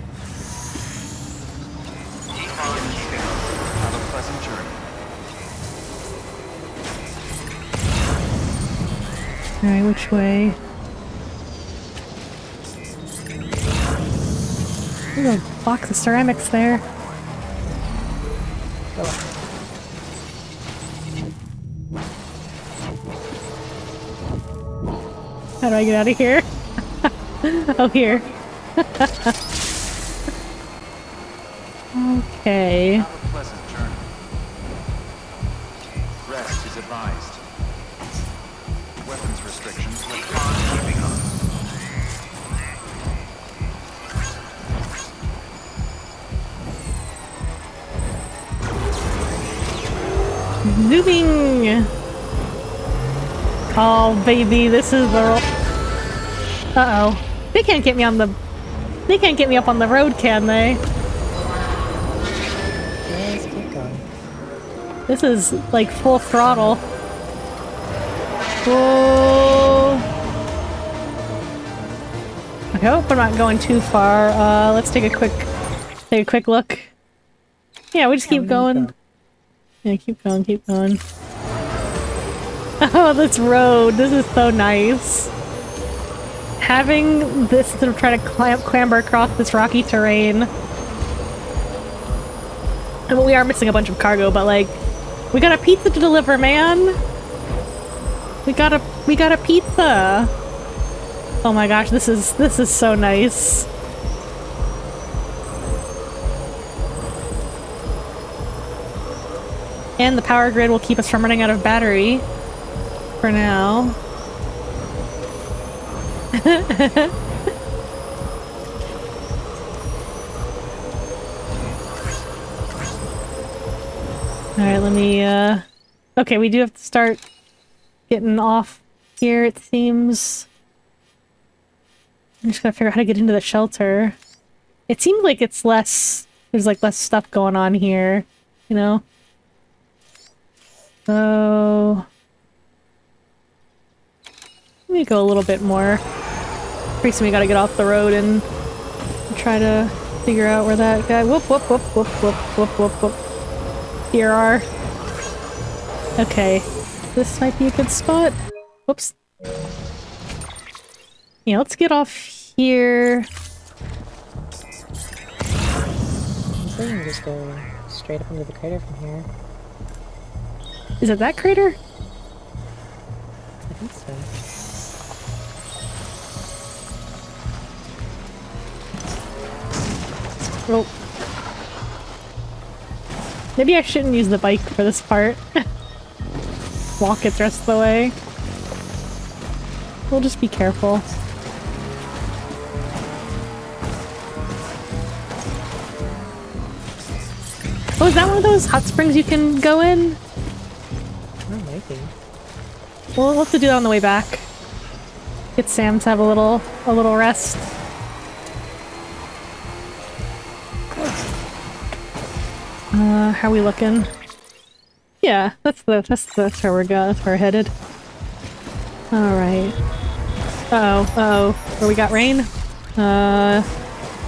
a pleasant journey. Alright, which way? There's a box of ceramics there. How do I get out of here? Oh, here. Okay. Have a pleasant journey. Rest is advised. Weapons restrictions lifted. Zooming! Oh, baby, this is the... Uh-oh. They can't get me on the... They can't get me up on the road, can they? Let's keep going. This is, like, full throttle. Whoa! I hope I'm not going too far. Let's take a quick look. Yeah, we just keep going. Yeah, keep going, keep going. Oh, this road. This is so nice. Having this sort of try to clamber across this rocky terrain. And we are missing a bunch of cargo, but like, we got a pizza to deliver, man. We got a pizza. Oh my gosh, this is so nice. And the power grid will keep us from running out of battery. For now. Alright, let me, okay, we do have to start getting off here, it seems. I'm just gotta figure out how to get into the shelter. It seems like it's less... There's, like, less stuff going on here, you know? So... Let me go a little bit more. Pretty soon we gotta get off the road and try to figure out where that guy... Whoop, whoop, whoop, whoop, whoop, whoop, whoop, whoop. Here are... Okay. This might be a good spot. Whoops. Yeah, let's get off here. So you can just go straight up into the crater from here. Is it that crater? I think so. Well, maybe I shouldn't use the bike for this part. Walk it the rest of the way. We'll just be careful. Oh, is that one of those hot springs you can go in? Oh, maybe. We'll have to do that on the way back. Get Sam to have a little rest. How are we looking? Yeah, that's where we're going. That's where we're headed. Alright. Uh-oh. Where we got rain?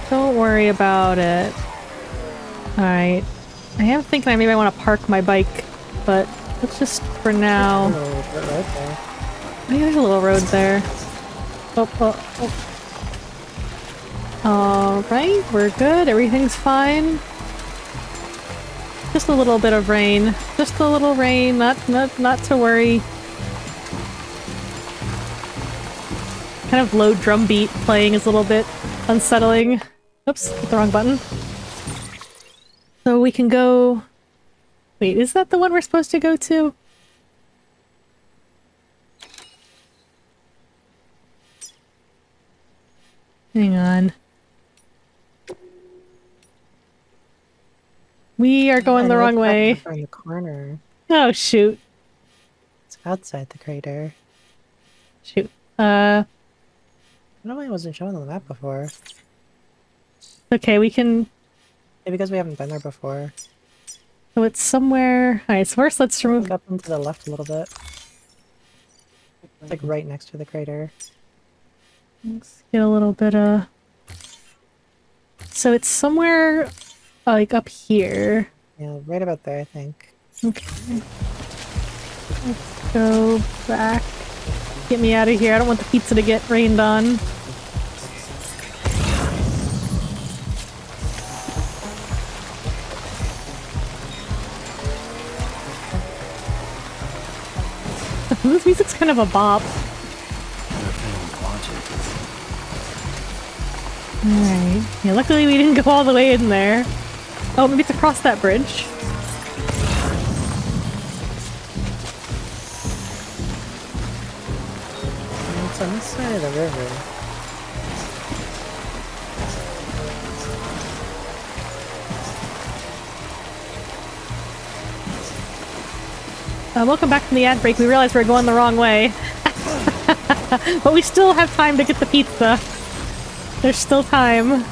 Don't worry about it. Alright. I am thinking maybe I want to park my bike, but let's just, for now... Oh, yeah, there's a little road there. Oh. Alright, we're good. Everything's fine. Just a little bit of rain. Just a little rain. Not to worry. Kind of low drum beat playing is a little bit unsettling. Oops, hit the wrong button. So we can go... Wait, is that the one we're supposed to go to? Hang on. We are going the wrong way. In the corner. Oh, shoot. It's outside the crater. Shoot. I don't know why it wasn't shown on the map before. Okay, we can... Maybe because we haven't been there before. So it's somewhere... Alright, so first let's remove... Look up and to the left a little bit. It's like right next to the crater. Let's get a little bit of... So it's somewhere... like up here. Yeah, right about there, I think. Okay. Let's go back. Get me out of here. I don't want the pizza to get rained on. This music's kind of a bop. Alright. Yeah, luckily we didn't go all the way in there. Oh, maybe it's across that bridge. It's on this side of the river. Welcome back from the ad break. We realized we're going the wrong way. But we still have time to get the pizza. There's still time.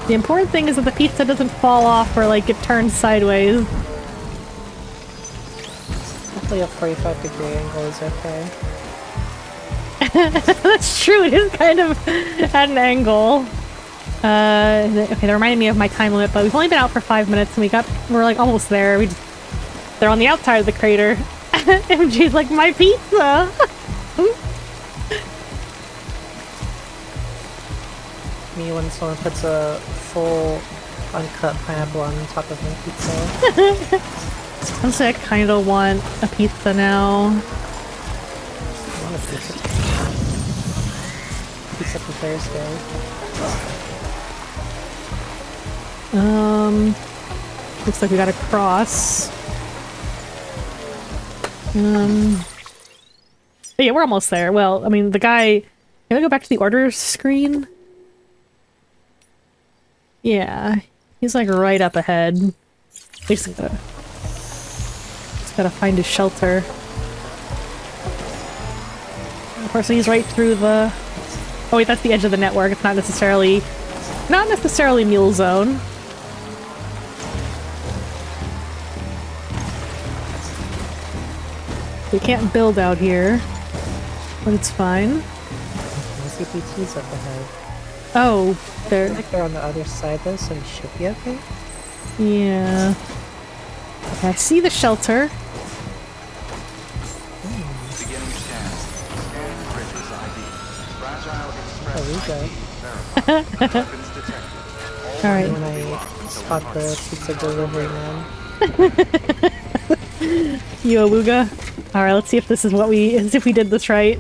The important thing is that the pizza doesn't fall off or like get turned sideways. Hopefully a 45-degree angle is okay. That's true, it is kind of at an angle. Okay, that reminded me of my time limit, but we've only been out for 5 minutes and we're like almost there. They're on the outside of the crater. MG's like, my pizza! Me when someone puts a full uncut pineapple on top of my pizza. Honestly, I kind of want a pizza now. I want a pizza. Pizza for Thursday. Looks like we gotta cross. But yeah, we're almost there. Well, I mean, the guy... Can I go back to the orders screen? Yeah, he's like right up ahead. Just gotta find his shelter. Of course, he's right through the... Oh wait, that's the edge of the network. It's not necessarily mule zone. We can't build out here, but it's fine. CPT's up ahead. Oh, I there. think they're on the other side though, so we should be okay. Yeah. Okay, I see the shelter. Beginning scan. Scan Bridges ID. Fragile There we Express go. ID. Weapons detected. Alright. When I spot the pizza delivery man. You awooga? Alright, let's see if this is what if we did this right.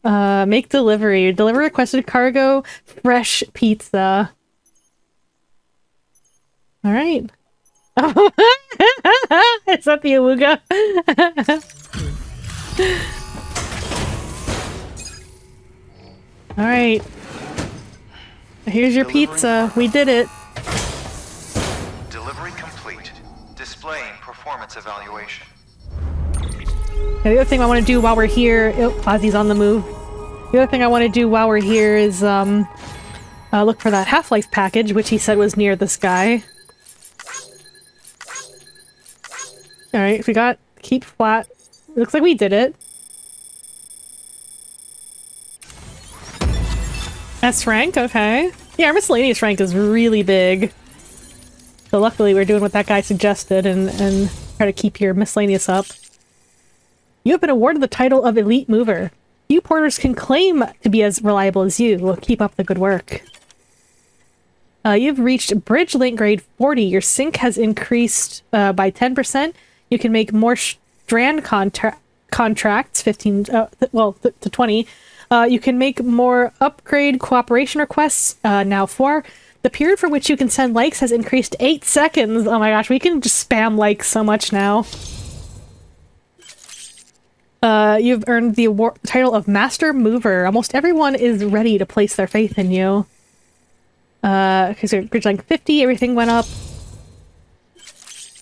Make delivery. Deliver requested cargo, fresh pizza. Alright. Is that the awooga? Alright. Here's your pizza. We did it. Delivery complete. Displaying performance evaluation. Okay, the other thing I want to do while we're here... Oh, Ozzy's on the move. The other thing I want to do while we're here is, look for that Half-Life package, which he said was near this guy. Alright, we got keep flat. Looks like we did it. S rank, okay. Yeah, our miscellaneous rank is really big. So luckily we're doing what that guy suggested and try to keep your miscellaneous up. You have been awarded the title of Elite Mover. Few porters can claim to be as reliable as you. Well, keep up the good work. You've reached Bridge Link grade 40. Your sync has increased by 10%. You can make more strand contracts, 15, to 20. You can make more upgrade cooperation requests, now 4. The period for which you can send likes has increased 8 seconds. Oh my gosh, we can just spam likes so much now. You've earned the title of Master Mover. Almost everyone is ready to place their faith in you. Okay, so bridge length 50, everything went up.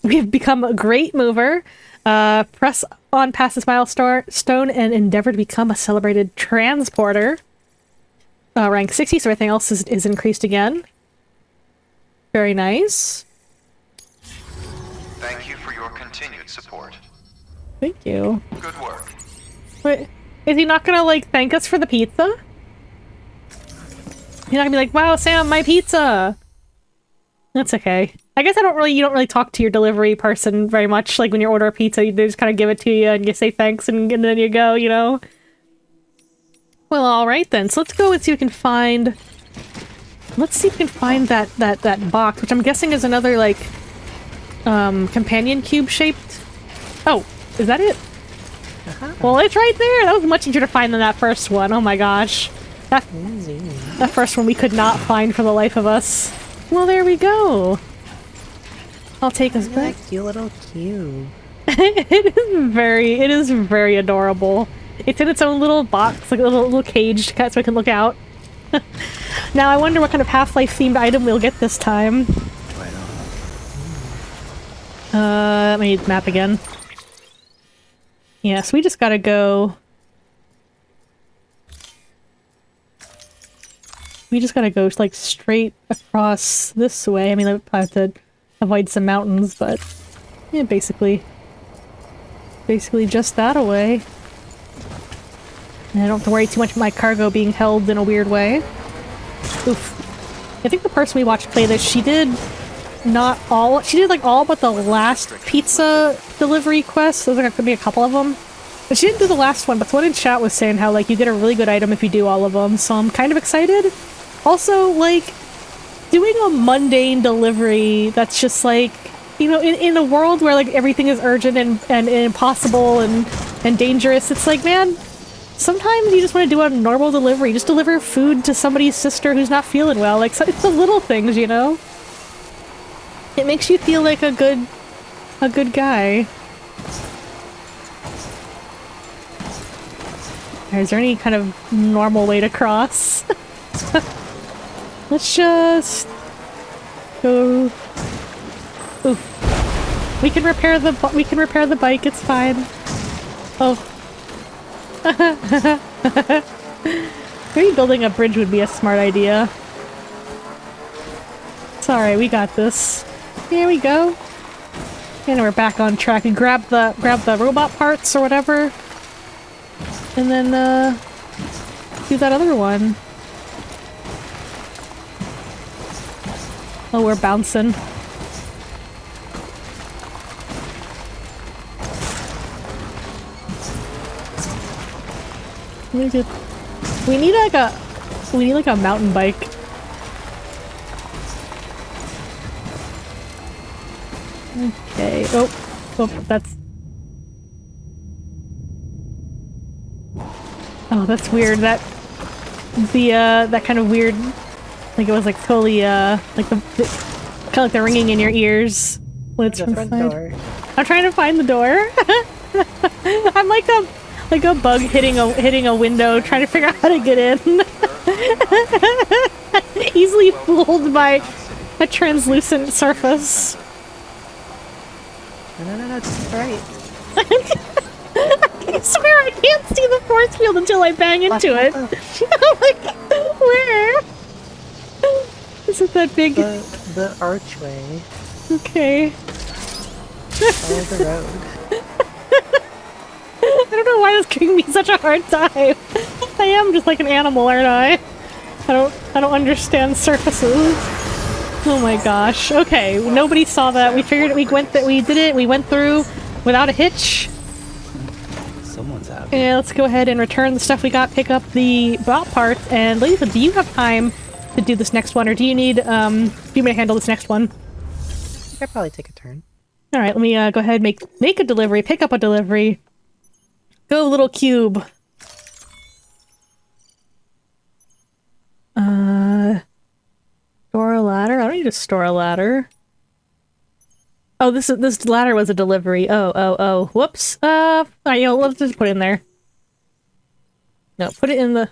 We've become a great mover. Press on past this milestone and endeavor to become a celebrated transporter. Rank 60, so everything else is increased again. Very nice. Thank you for your continued support. Thank you. Good work. Wait, is he not gonna, like, thank us for the pizza? He's not gonna be like, wow, Sam, my pizza! That's okay. I guess you don't really talk to your delivery person very much. Like, when you order a pizza, they just kind of give it to you and you say thanks and then you go, you know? Well, alright then. So let's go and see if we can find... Let's see if we can find that box, which I'm guessing is another, like, companion cube shaped. Oh, is that it? Well, it's right there! That was much easier to find than that first one. Oh my gosh. That first one we could not find for the life of us. Well, there we go. I'll take us back. That cute little cube. It is very adorable. It's in its own little box, like a little cage, so I can look out. Now I wonder what kind of Half-Life themed item we'll get this time. Let me map again. Yeah, so we just gotta go... We just gotta go, like, straight across this way. I mean, I have to avoid some mountains, but... Yeah, basically just that away. And I don't have to worry too much about my cargo being held in a weird way. Oof. I think the person we watched play this, she did like all but the last pizza delivery quest. There could be a couple of them. But she didn't do the last one, but the one in chat was saying how, like, you get a really good item if you do all of them, so I'm kind of excited. Also, like, doing a mundane delivery that's just, like, you know, in a world where, like, everything is urgent and impossible and dangerous, it's like, man, sometimes you just want to do a normal delivery. Just deliver food to somebody's sister who's not feeling well. Like, so it's the little things, you know? It makes you feel like a good guy. Is there any kind of normal way to cross? Let's just go. Ooh. We can repair the bike. It's fine. Oh. Maybe building a bridge would be a smart idea. Sorry, we got this. Here we go. And we're back on track. We grab the robot parts or whatever. And then do that other one. Oh, we're bouncing. We need like a mountain bike. Okay. Oh, that's... Oh, that's weird. That kind of weird, like it was like totally like the kind of like the ringing in your ears when it's from the front door. I'm trying to find the door. I'm like a bug hitting a window, trying to figure out how to get in. Easily fooled by a translucent surface. No, it's right. I swear I can't see the force field until I bang into it. I'm like, where? Is it that big? The archway. Okay. Follow the road. I don't know why this is giving me such a hard time. I am just like an animal, aren't I? I don't understand surfaces. Oh my gosh. Okay, nobody saw that. We figured we did it. We went through without a hitch. Someone's out. And let's go ahead and return the stuff we got, pick up the bot parts, and LadyFlib, do you have time to do this next one, or do you need, do you want me to handle this next one? I could probably take a turn. Alright, let me go ahead and make a delivery, pick up a delivery. Go, little cube. Door locked. need to store a ladder. Oh, this ladder was a delivery. Oh. Whoops. Alright, let's just put it in there. No, put it in the...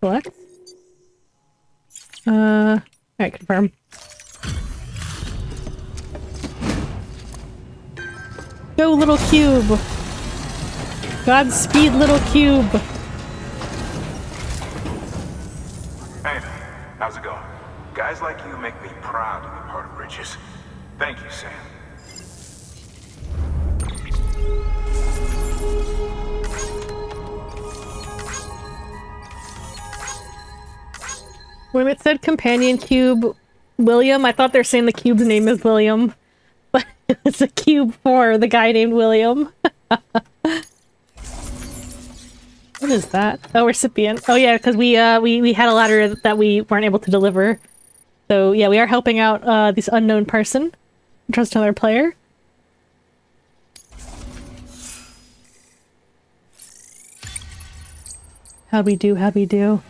Select. Alright, confirm. Go, little cube! Godspeed, little cube! Hey, how's it going? Guys like you make me proud to be part of Bridges. Thank you, Sam. When it said companion cube William, I thought they were saying the cube's name is William. But it's a cube for the guy named William. What is that? Oh, recipient. Oh yeah, because we had a ladder that we weren't able to deliver. So yeah, we are helping out this unknown person. Trust another player. How'd we do? How'd we do?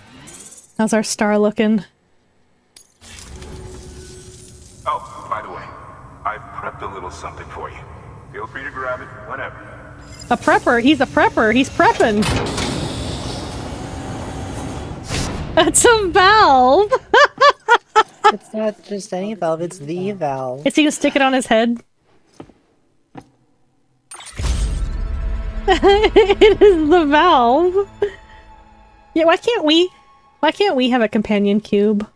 How's our star looking? Oh, by the way, I've prepped a little something for you. Feel free to grab it whenever. A prepper? He's a prepper! He's prepping! That's a valve! It's not just any valve, it's the valve. Is he gonna stick it on his head? It is the valve! Yeah, why can't we have a companion cube?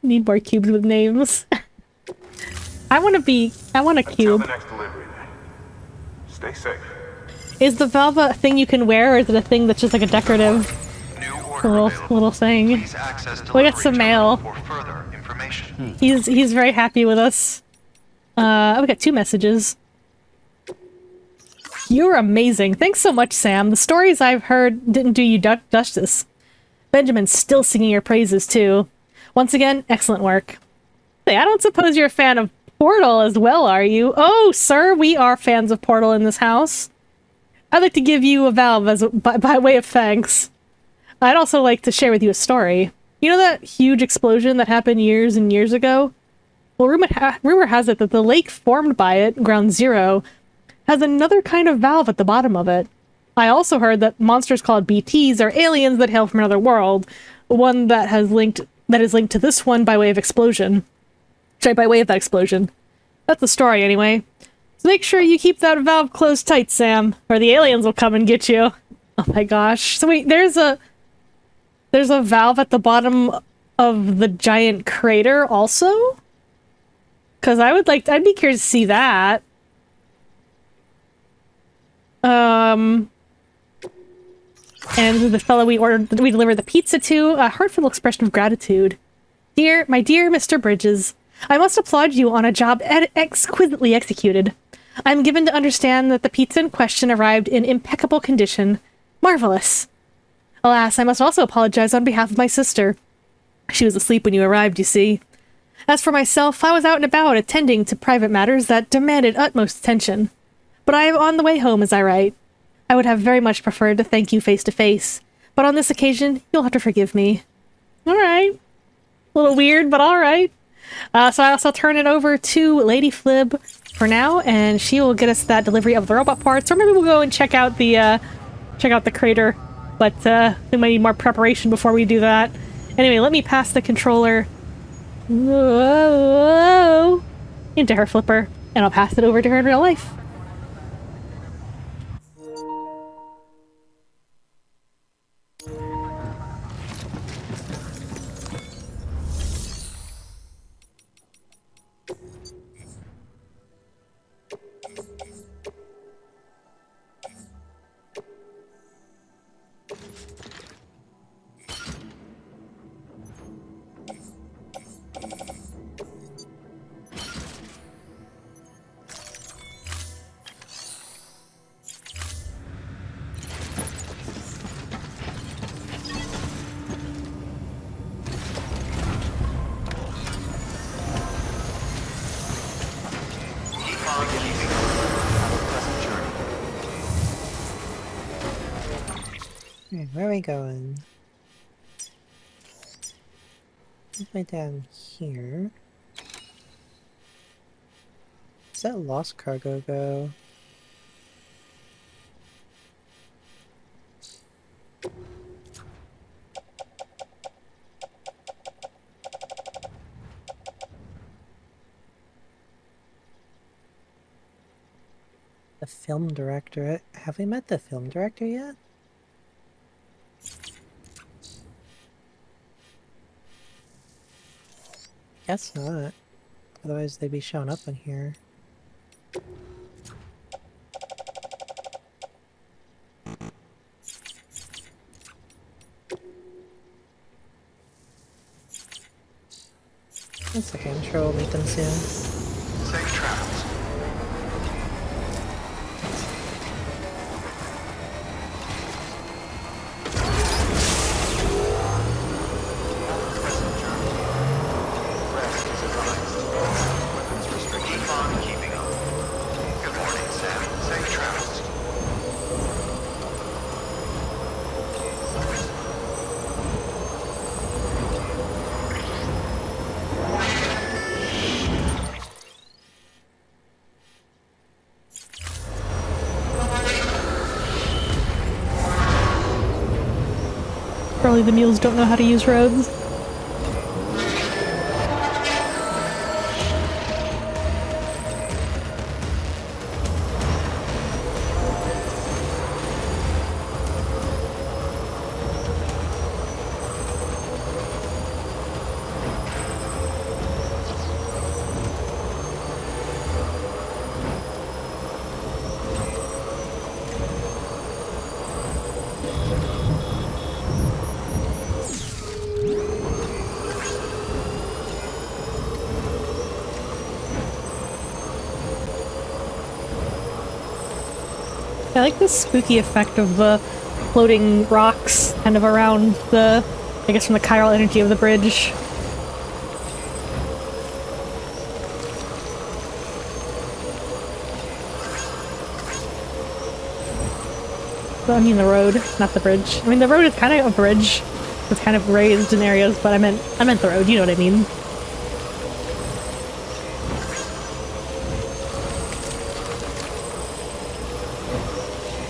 Need more cubes with names. I want a cube. Until the next delivery, then. Stay safe. Is the valve a thing you can wear, or is it a thing that's just like a decorative little thing? Please access We got some mail. for further information. He's very happy with us. We got 2 messages. You're amazing. Thanks so much, Sam. The stories I've heard didn't do you justice. Benjamin's still singing your praises, too. Once again, excellent work. Hey, I don't suppose you're a fan of Portal as well, are you? Oh, sir, we are fans of Portal in this house. I'd like to give you a valve as by way of thanks. I'd also like to share with you a story. You know that huge explosion that happened years and years ago? Well, rumor has it that the lake formed by it, Ground Zero, has another kind of valve at the bottom of it. I also heard that monsters called BTs are aliens that hail from another world, one that is linked to this one by way of explosion. Sorry, by way of that explosion. That's the story, anyway. So make sure you keep that valve closed tight, Sam, or the aliens will come and get you. Oh my gosh. So wait, there's a valve at the bottom of the giant crater also? Because I'd be curious to see that. And the fellow we delivered the pizza to, a heartfelt expression of gratitude. My dear Mr. Bridges, I must applaud you on a job exquisitely executed. I'm given to understand that the pizza in question arrived in impeccable condition. Marvelous. Alas, I must also apologize on behalf of my sister. She was asleep when you arrived, you see. As for myself, I was out and about attending to private matters that demanded utmost attention. But I am on the way home as I write. I would have very much preferred to thank you face to face, but on this occasion, you'll have to forgive me. Alright. A little weird, but alright. So I'll turn it over to LadyFlib for now, and she will get us that delivery of the robot parts, or maybe we'll go and check out the crater. But we might need more preparation before we do that. Anyway, let me pass the controller into her flipper, and I'll pass it over to her in real life. Alright, where are we going? Way down here. Does that lost cargo go? The film director. Have we met the film director yet? Guess not. Otherwise they'd be showing up in here. That's okay, I'm sure we'll meet them soon. Safe travels. Rest is advised. Weapons restriction. Keep on keeping up. Good morning, Sam. Safe travels. Probably the mules don't know how to use roads. I like this spooky effect of the floating rocks kind of around the, I guess from the chiral energy of the bridge. Well, I mean the road, not the bridge. I mean the road is kind of a bridge. It's kind of raised in areas, but I meant the road, you know what I mean.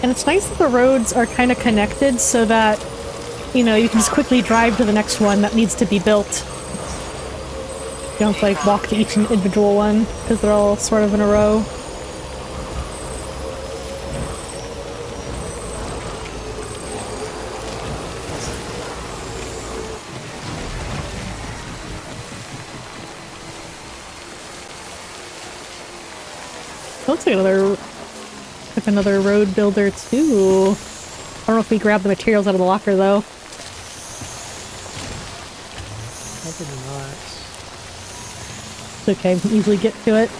And it's nice that the roads are kind of connected so that, you know, you can just quickly drive to the next one that needs to be built. You don't have to, like, walk to each individual one, because they're all sort of in a row. Looks like another road builder too. I don't know if we grabbed the materials out of the locker though. Probably not. It's okay, we can easily get to it.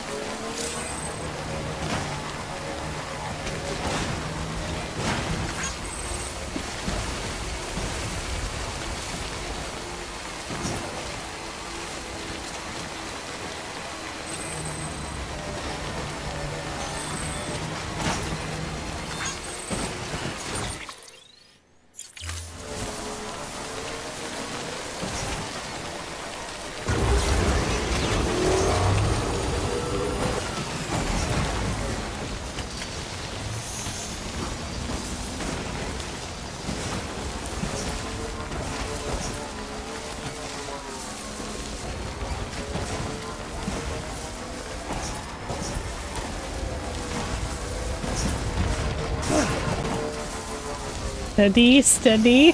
Steady, steady.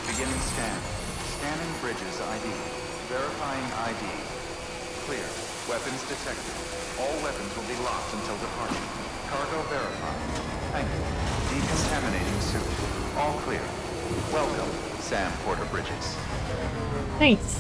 Beginning scan. Scanning bridges ID. Verifying ID. Clear. Weapons detected. All weapons will be locked until departure. Cargo verified. Thank you. Decontaminating suit. All clear. Welcome, Sam Porter Bridges. Nice.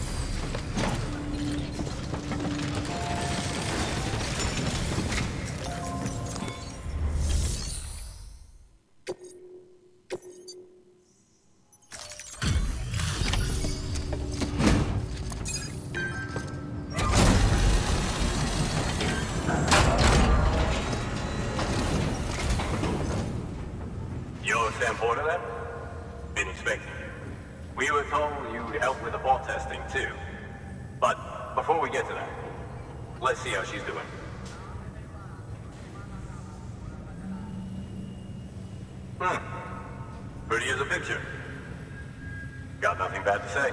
expecting. We were told you'd help with the bot testing too. But before we get to that, let's see how she's doing. Pretty as a picture. Got nothing bad to say.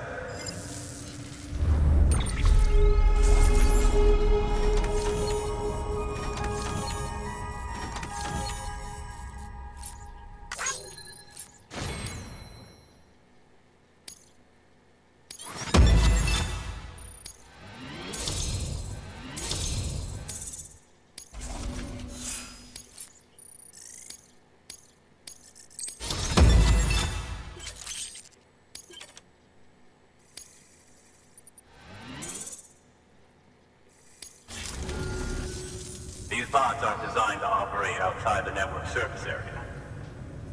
These bots aren't designed to operate outside the network surface area.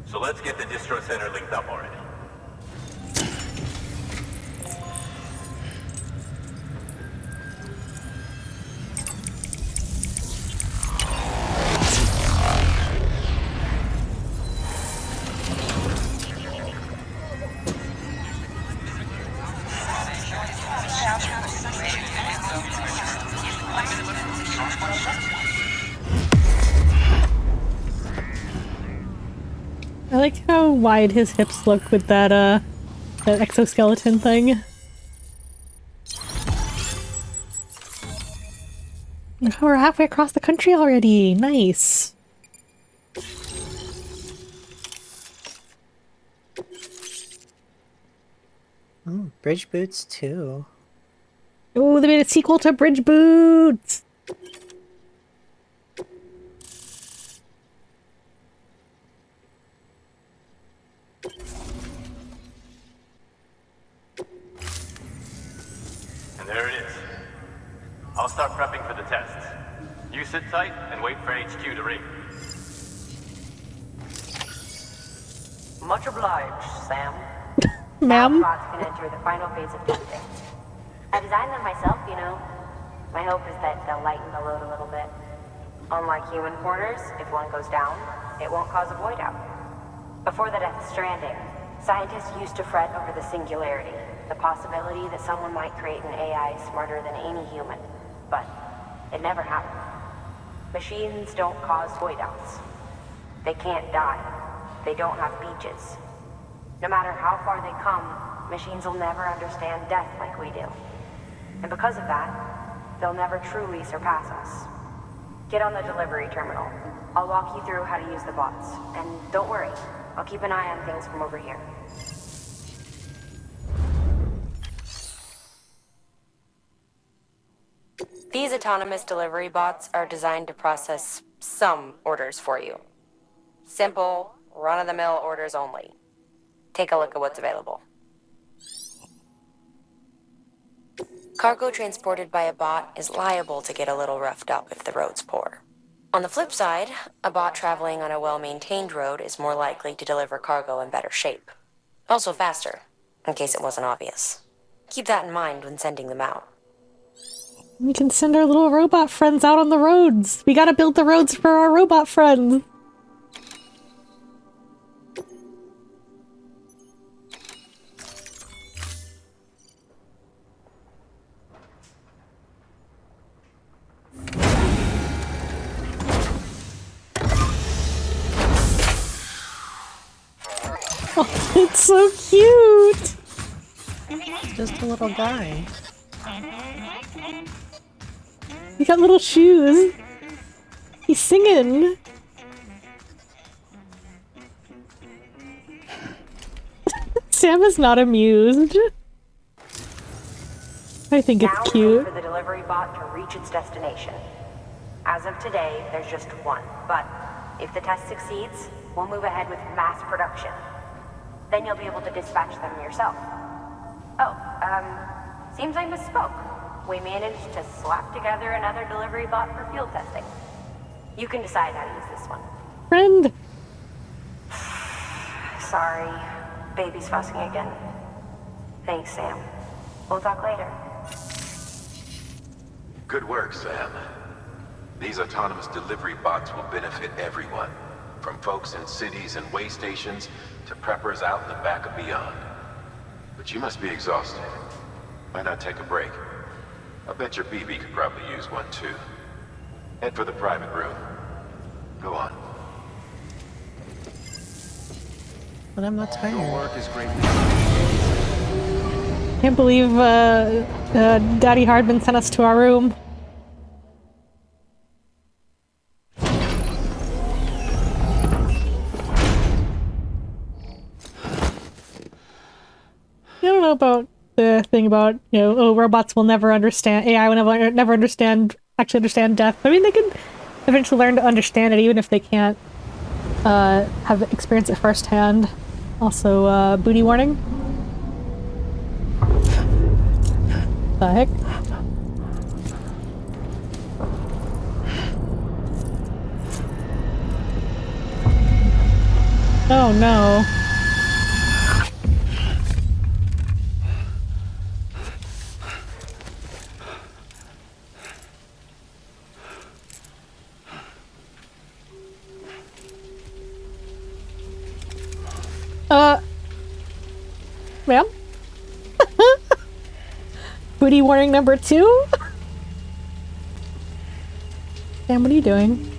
So let's get the distro center linked up already. I like how wide his hips look with that exoskeleton thing. Oh, we're halfway across the country already. Nice. Oh, Bridge Boots too. Oh, they made a sequel to Bridge Boots! And there it is. I'll start prepping for the tests. You sit tight and wait for HQ to ring. Much obliged, Sam. Ma'am? Now bots can enter the final phase of testing. I designed them myself, you know. My hope is that they'll lighten the load a little bit. Unlike human porters, if one goes down, it won't cause a void out. Before the Death Stranding, scientists used to fret over the singularity, the possibility that someone might create an AI smarter than any human. But it never happened. Machines don't cause void outs. They can't die. They don't have beaches. No matter how far they come, machines will never understand death like we do. And because of that, they'll never truly surpass us. Get on the delivery terminal. I'll walk you through how to use the bots. And don't worry, I'll keep an eye on things from over here. These autonomous delivery bots are designed to process some orders for you. Simple, run-of-the-mill orders only. Take a look at what's available. Cargo transported by a bot is liable to get a little roughed up if the road's poor. On the flip side, a bot traveling on a well-maintained road is more likely to deliver cargo in better shape. Also faster, in case it wasn't obvious. Keep that in mind when sending them out. We can send our little robot friends out on the roads. We gotta build the roads for our robot friends. Oh, it's so cute! Just a little guy. He got little shoes. He's singing. Sam is not amused. I think it's cute. Now for the delivery bot to reach its destination. As of today, there's just one, but if the test succeeds, we'll move ahead with mass production. Then you'll be able to dispatch them yourself. Oh, seems I misspoke. We managed to slap together another delivery bot for field testing. You can decide how to use this one. Friend! Sorry, baby's fussing again. Thanks, Sam. We'll talk later. Good work, Sam. These autonomous delivery bots will benefit everyone. From folks in cities and way stations to preppers out in the back of beyond. But you must be exhausted. Why not take a break? I bet your BB could probably use one too. Head for the private room. Go on. But I'm not Your tired. work is greatly Can't believe Daddy Hardman sent us to our room. I don't know about the thing about, you know, oh, robots will never understand, AI will never actually understand death. I mean, they can eventually learn to understand it, even if they can't have experienced it firsthand. Also, booty warning. The heck? Oh no. Ma'am? Booty warning number 2? Sam, what are you doing?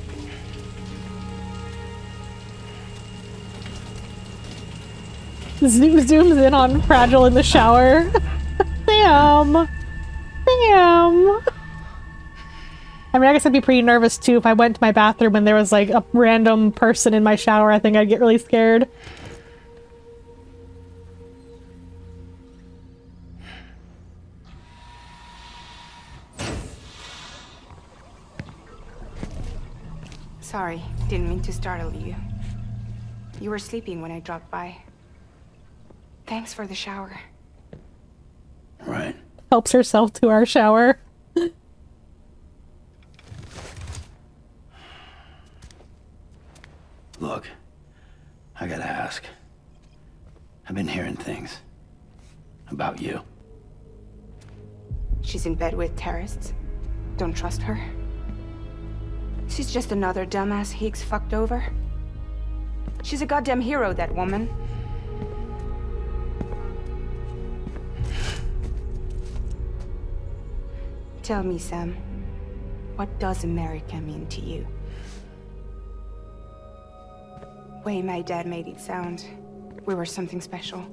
Zooms in on Fragile in the shower. Sam! Sam! I mean, I guess I'd be pretty nervous too if I went to my bathroom and there was like a random person in my shower. I think I'd get really scared. Sorry, didn't mean to startle you. You were sleeping when I dropped by. Thanks for the shower. Right. Helps herself to our shower. Look, I gotta ask. I've been hearing things about you. She's in bed with terrorists. Don't trust her. She's just another dumbass Higgs fucked over. She's a goddamn hero, that woman. Tell me, Sam, what does America mean to you? Way my dad made it sound, we were something special.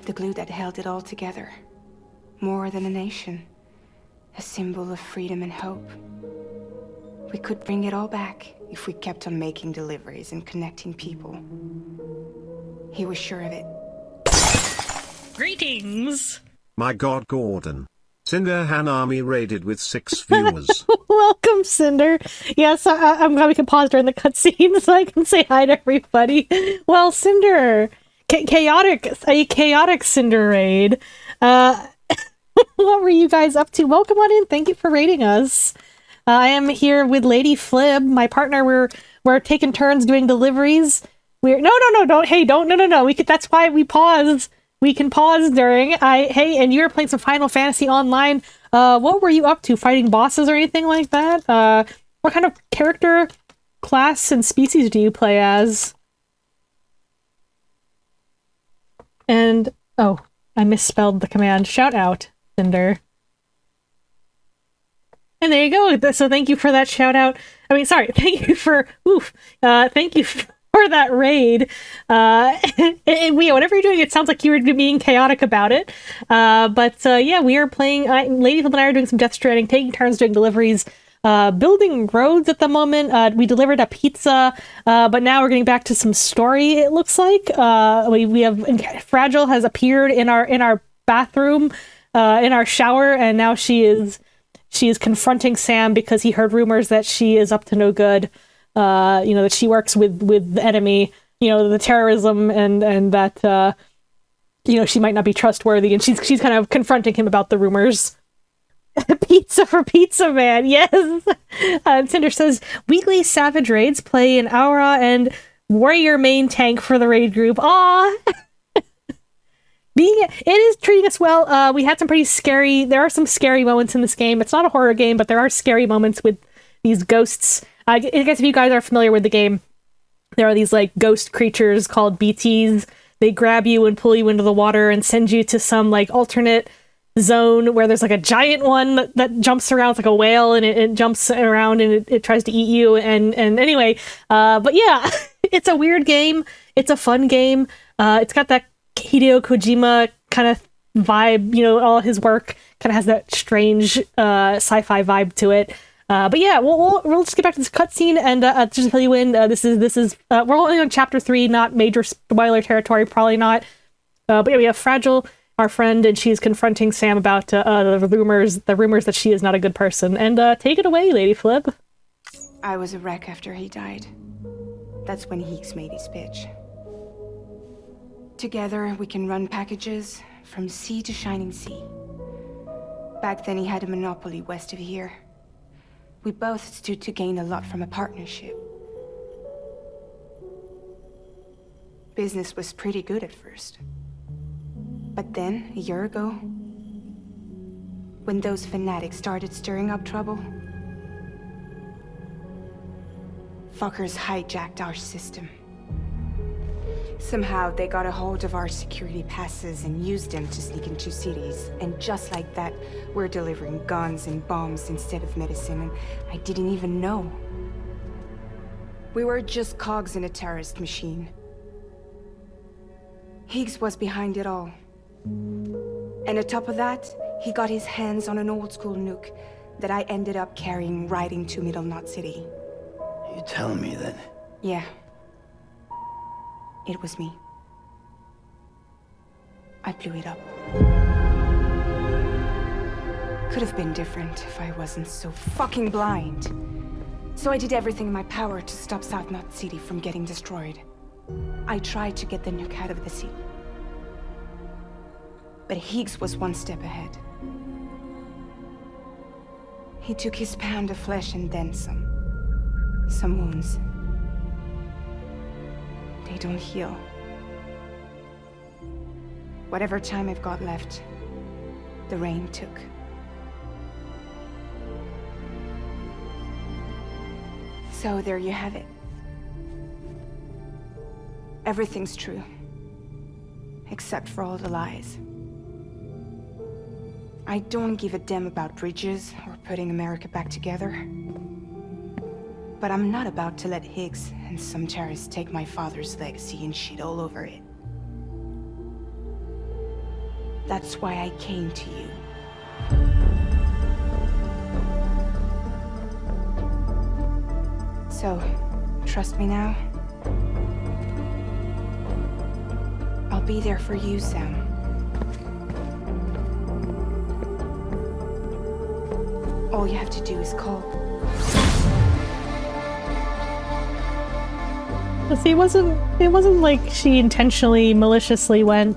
The glue that held it all together. More than a nation. A symbol of freedom and hope. We could bring it all back if we kept on making deliveries and connecting people. He was sure of it. Greetings! My god, Gordon. Cinder Hanami raided with 6 viewers. Welcome, Cinder. Yes, I'm glad we can pause during the cutscene so I can say hi to everybody. Well, Cinder, a chaotic Cinder raid. What were you guys up to? Welcome on in. Thank you for raiding us. I am here with LadyFlib, my partner. We're taking turns doing deliveries. No. That's why we pause. We can pause during. Hey, and you're playing some Final Fantasy Online. What were you up to? Fighting bosses or anything like that? What kind of character, class, and species do you play as? And oh, I misspelled the command. Shout out, Cinder. And there you go. So thank you for that shout out. I mean, sorry. Thank you for thank you for that raid. Whatever you're doing, it sounds like you were being chaotic about it. Yeah, we are playing. LadyFlib and I are doing some Death Stranding, taking turns doing deliveries, building roads at the moment. We delivered a pizza, but now we're getting back to some story. It looks like we have Fragile has appeared in our bathroom, in our shower, and now she is confronting Sam because he heard rumors that she is up to no good. That she works with the enemy, the terrorism, and that she might not be trustworthy, and she's kind of confronting him about the rumors. Pizza for Pizza Man, yes. Cinder says weekly Savage raids play an aura and warrior main tank for the raid group. Aww. It is treating us well. We had some pretty scary. There are some scary moments in this game. It's not a horror game, but there are scary moments with these ghosts. I guess if you guys are familiar with the game, there are these like ghost creatures called BTs. They grab you and pull you into the water and send you to some like alternate zone where there's like a giant one that jumps around. It's like a whale, and it jumps around and it tries to eat you. And anyway, but yeah, it's a weird game. It's a fun game. It's got that Hideo Kojima kind of vibe, you know, all his work kind of has that strange sci-fi vibe to it. But yeah, we'll just get back to this cutscene and just tell you when this is we're only on chapter 3, not major spoiler territory, probably not. But yeah, we have Fragile, our friend, and she's confronting Sam about the rumors that she is not a good person. And take it away, LadyFlib. I was a wreck after he died. That's when Higgs made his pitch. Together, we can run packages from sea to shining sea. Back then, he had a monopoly west of here. We both stood to gain a lot from a partnership. Business was pretty good at first. But then, a year ago, when those fanatics started stirring up trouble, fuckers hijacked our system. Somehow, they got a hold of our security passes and used them to sneak into cities. And just like that, we're delivering guns and bombs instead of medicine, and I didn't even know. We were just cogs in a terrorist machine. Higgs was behind it all. And on top of that, he got his hands on an old-school nuke that I ended up carrying right into Middle Knot City. You telling me that? Yeah. It was me. I blew it up. Could have been different if I wasn't so fucking blind. So I did everything in my power to stop South Knot City from getting destroyed. I tried to get the nuke out of the city. But Higgs was one step ahead. He took his pound of flesh and then some. Some wounds. They don't heal. Whatever time I've got left, the rain took. So there you have it. Everything's true. Except for all the lies. I don't give a damn about bridges or putting America back together. But I'm not about to let Higgs and some terrorists take my father's legacy and shit all over it. That's why I came to you. So, trust me now? I'll be there for you, Sam. All you have to do is call. See, it wasn't like she intentionally, maliciously went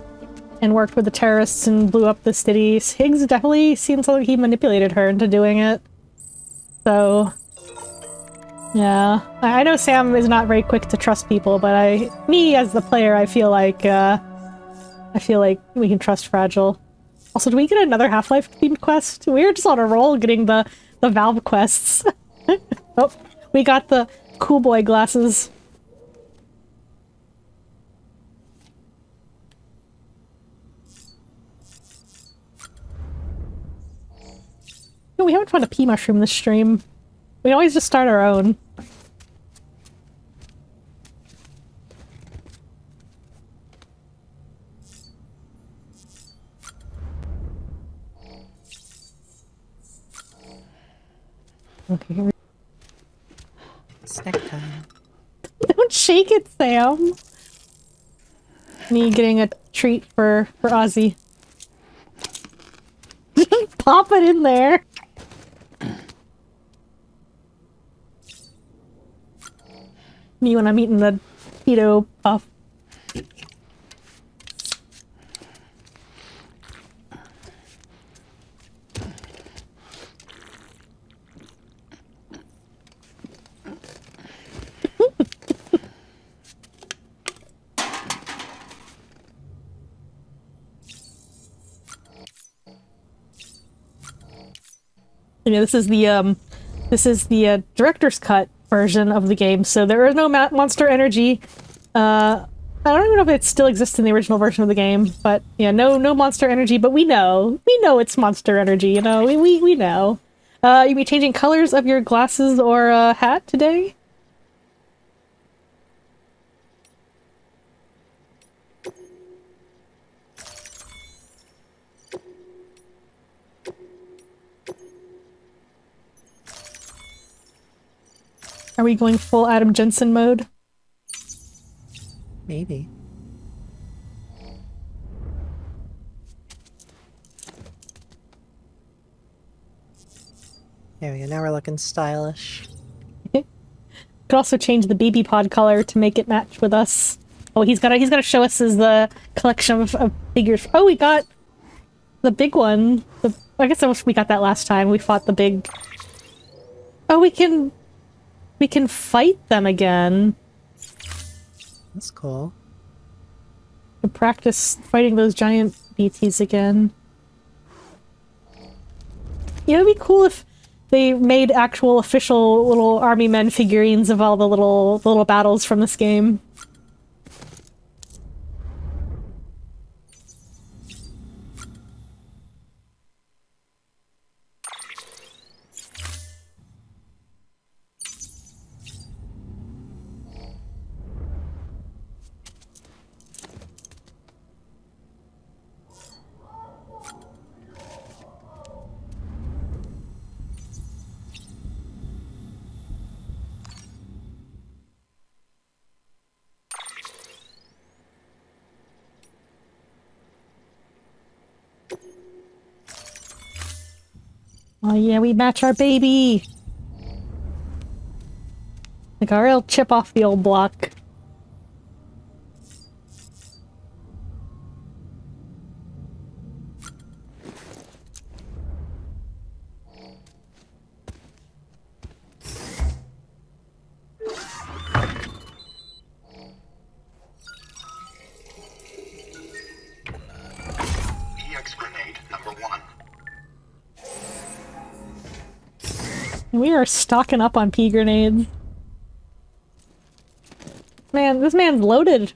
and worked with the terrorists and blew up the cities. Higgs definitely seems like he manipulated her into doing it. So, yeah. I know Sam is not very quick to trust people, but me as the player, I feel like we can trust Fragile. Also, do we get another Half-Life themed quest? We're just on a roll getting the Valve quests. Oh, we got the cool boy glasses. No, we haven't found a pea mushroom this stream. We always just start our own. Okay, here we Snack time. Don't shake it, Sam! Me getting a treat for Ozzy. Just pop it in there! Me when I'm eating the keto puff. You know, this is the director's cut version of the game, so there is no monster energy. I don't even know if it still exists in the original version of the game, but yeah, no monster energy, but we know it's monster energy, you know, we know. You be changing colors of your glasses or hat today? Are we going full Adam Jensen mode? Maybe. There we go, now we're looking stylish. Could also change the BB pod color to make it match with us. Oh, he's gotta show us his collection of figures. Oh, we got the big one. I guess we got that last time. We fought the big. Oh, we can fight them again. That's cool. To practice fighting those giant BTs again. Yeah, it'd be cool if they made actual official little army men figurines of all the little battles from this game. Oh yeah, we match our baby! Like a real chip off the old block. EX grenade number 1. We are stocking up on pea grenades. Man, this man's loaded.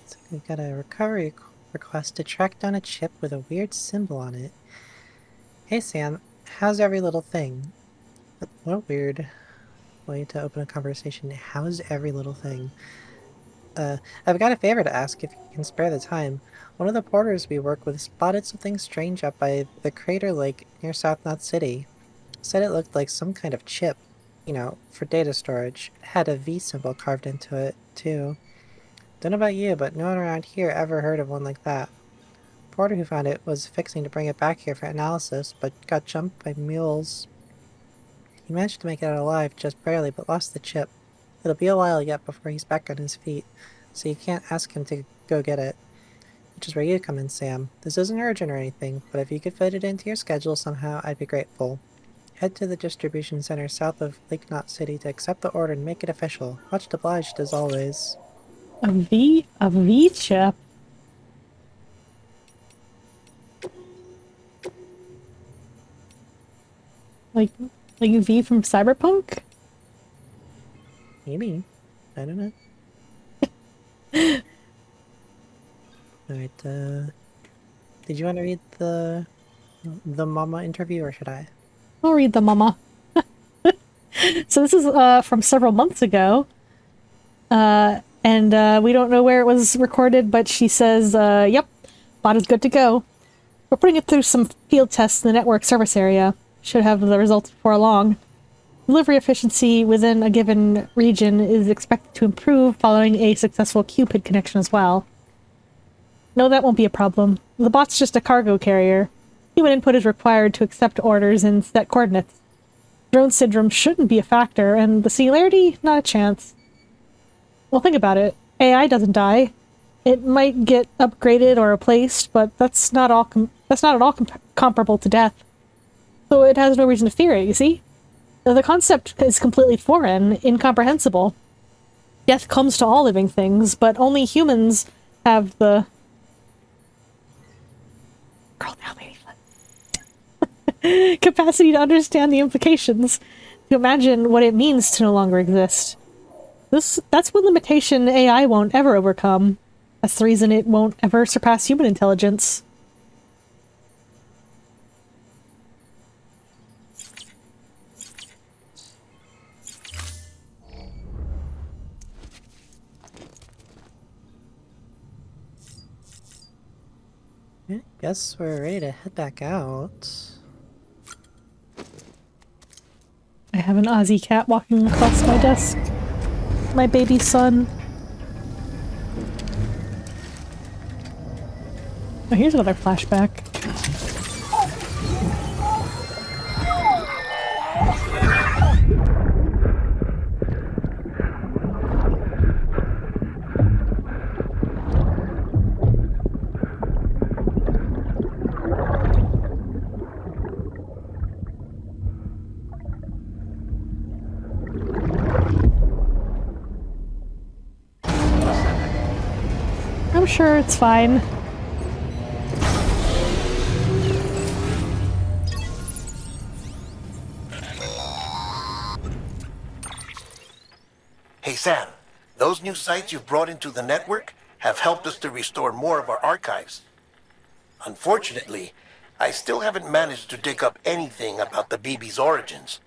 So we've got a recovery request to track down a chip with a weird symbol on it. Hey Sam, how's every little thing? What a weird way to open a conversation. How's every little thing? I've got a favor to ask if you can spare the time. One of the porters we work with spotted something strange up by the crater lake near South Knot City. Said it looked like some kind of chip, you know, for data storage. It had a V symbol carved into it, too. Don't know about you, but no one around here ever heard of one like that. The porter who found it was fixing to bring it back here for analysis, but got jumped by mules. He managed to make it out alive, just barely, but lost the chip. It'll be a while yet before he's back on his feet, so you can't ask him to go get it. Which is where you come in, Sam. This isn't urgent or anything, but if you could fit it into your schedule somehow, I'd be grateful. Head to the distribution center south of Lake Knot City to accept the order and make it official. Much obliged as always. A V chip? Like V from Cyberpunk? Maybe. I don't know. Alright, did you want to read the mama interview, or should I? I'll read the mama. So this is from several months ago. And we don't know where it was recorded, but she says, yep, bot is good to go. We're putting it through some field tests in the network service area. Should have the results before long. Delivery efficiency within a given region is expected to improve following a successful Cupid connection as well. No, that won't be a problem. The bot's just a cargo carrier. Human input is required to accept orders and set coordinates. Drone syndrome shouldn't be a factor, and the singularity, not a chance. Well, think about it. AI doesn't die. It might get upgraded or replaced, but that's not at all comparable to death. So it has no reason to fear it, you see? The concept is completely foreign, incomprehensible. Death comes to all living things, but only humans have the... Girl down, LadyFlib. Capacity to understand the implications, to imagine what it means to no longer exist. That's one limitation AI won't ever overcome. That's the reason it won't ever surpass human intelligence. I guess we're ready to head back out. I have an Aussie cat walking across my desk. My baby son. Oh, here's another flashback. I'm sure it's fine. Hey Sam, those new sites you've brought into the network have helped us to restore more of our archives. Unfortunately, I still haven't managed to dig up anything about the BB's origins.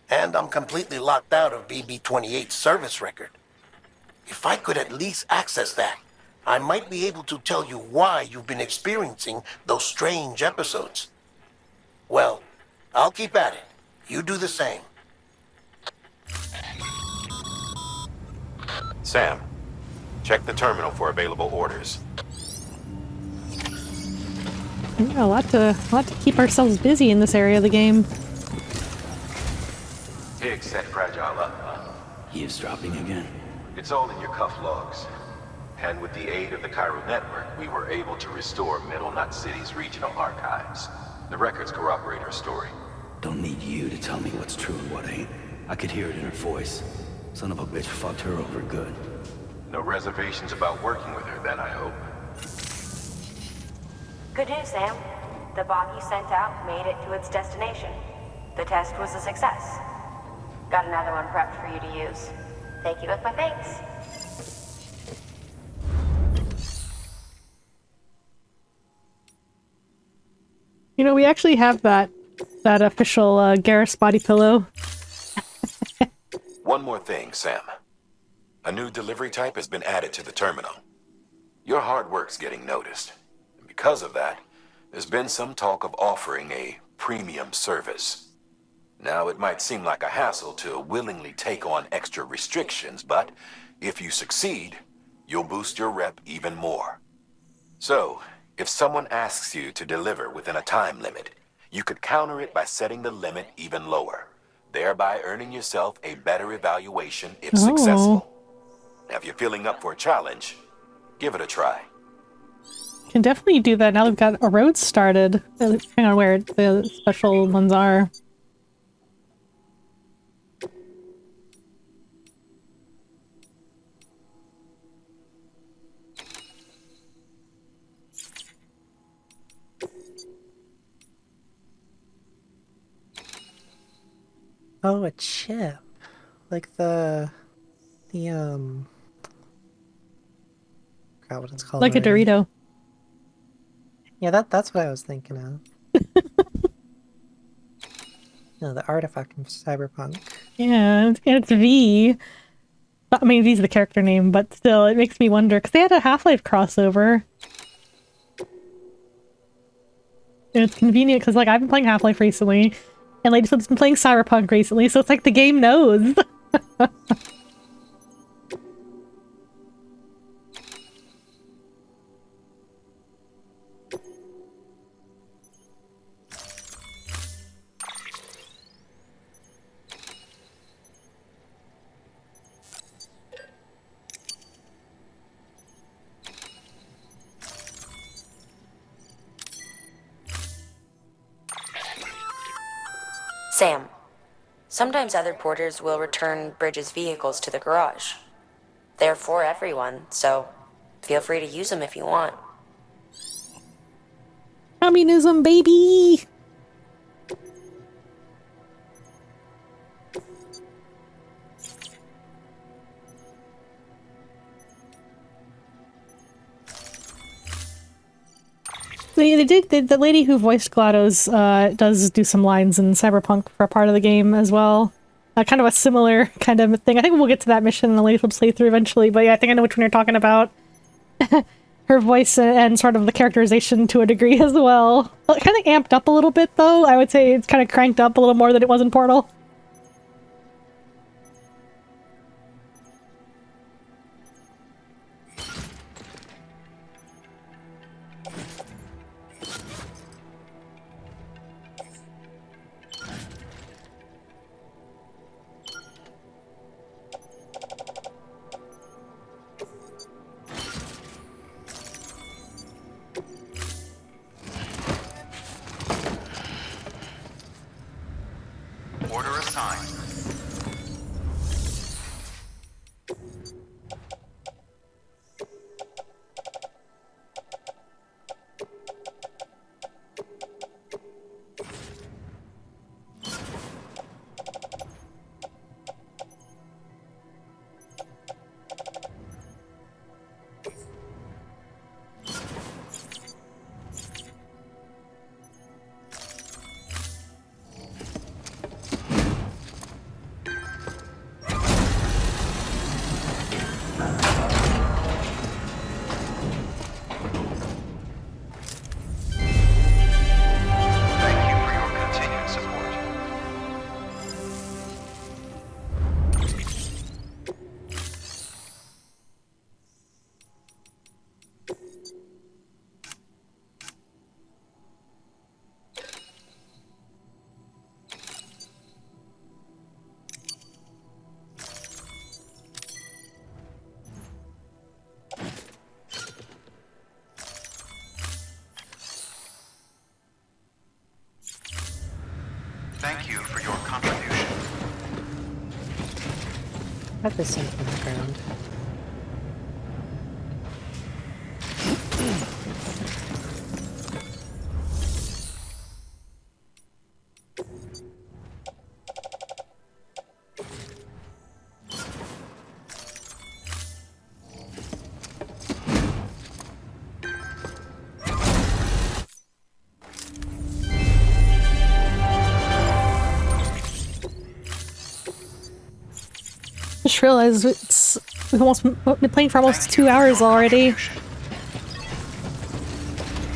And I'm completely locked out of BB-28's service record. If I could at least access that, I might be able to tell you why you've been experiencing those strange episodes. Well, I'll keep at it. You do the same. Sam, check the terminal for available orders. Yeah, a lot to keep ourselves busy in this area of the game. Higgs set Fragile up, huh? Eavesdropping again. It's all in your cuff logs. And with the aid of the Cairo network, we were able to restore Middle Knot City's regional archives. The records corroborate her story. Don't need you to tell me what's true and what ain't. I could hear it in her voice. Son of a bitch fucked her over good. No reservations about working with her then, I hope. Good news, Sam. The bot you sent out made it to its destination. The test was a success. Got another one prepped for you to use. Thank you with my thanks. You know, we actually have that official Garrus body pillow. One more thing, Sam. A new delivery type has been added to the terminal. Your hard work's getting noticed. And because of that, there's been some talk of offering a premium service. Now, it might seem like a hassle to willingly take on extra restrictions, but if you succeed, you'll boost your rep even more. So, if someone asks you to deliver within a time limit, you could counter it by setting the limit even lower, thereby earning yourself a better evaluation if successful. Now, if you're feeling up for a challenge, give it a try. Can definitely do that now we've got a road started. Depending on where the special ones are. Oh, a chip. Like God, what it's called. Like a already. Dorito. Yeah, that's what I was thinking of. No, the artifact from Cyberpunk. Yeah, it's V. I mean, V's the character name, but still, it makes me wonder, because they had a Half-Life crossover. And it's convenient, because, like, I've been playing Half-Life recently, and LadyFlib's been playing Cyberpunk recently, so it's like the game knows. Sam, Sometimes other porters will return Bridges' vehicles to the garage. They're for everyone, so feel free to use them if you want. Communism, baby! The lady who voiced GLaDOS does do some lines in Cyberpunk for a part of the game as well. Kind of a similar kind of thing. I think we'll get to that mission in the LadyFlib playthrough eventually, but yeah, I think I know which one you're talking about. Her voice and sort of the characterization to a degree as well. It kind of amped up a little bit though. I would say it's kind of cranked up a little more than it was in Portal. Order assigned. Thank you for your contribution. Got this thing from the ground. Just realized we've been playing for almost 2 hours already.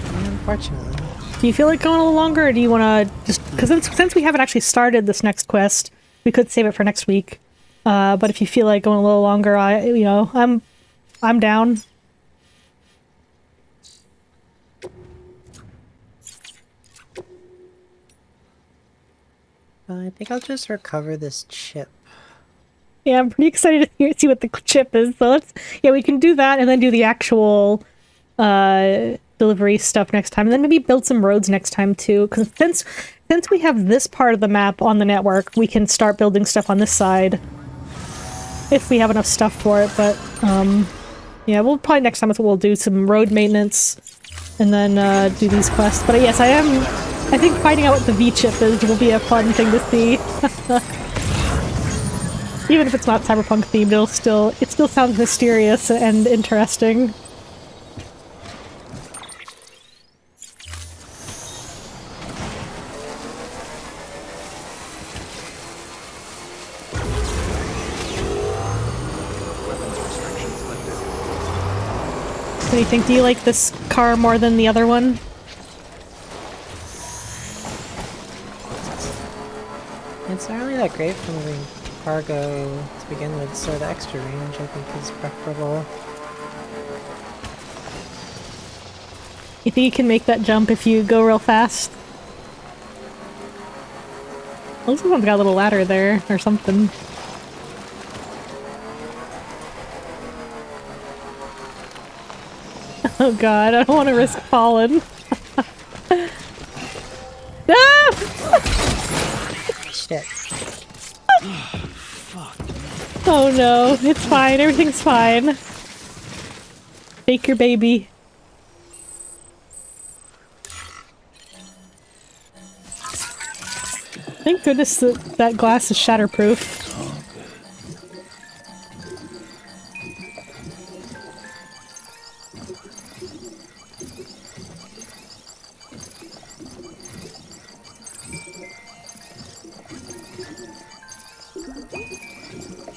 Unfortunately. Do you feel like going a little longer, or do you want to just... Because since we haven't actually started this next quest, we could save it for next week. But if you feel like going a little longer, I'm down. I think I'll just recover this chip. Yeah, I'm pretty excited to see what the chip is. So we can do that and then do the actual delivery stuff next time, and then maybe build some roads next time too. Because since we have this part of the map on the network, we can start building stuff on this side if we have enough stuff for it. But yeah, we'll probably next time we'll do some road maintenance and then do these quests. But yes, I think finding out what the V chip is will be a fun thing to see. Even if it's not cyberpunk themed, it still sounds mysterious and interesting. What do you think? Do you like this car more than the other one? It's not really that great for moving cargo to begin with, so the extra range I think is preferable. You think you can make that jump if you go real fast? Looks like someone's got a little ladder there, or something. Oh god, I don't want to risk falling. Ah! Shit. Oh no, it's fine. Everything's fine. Shake your baby. Thank goodness that glass is shatterproof.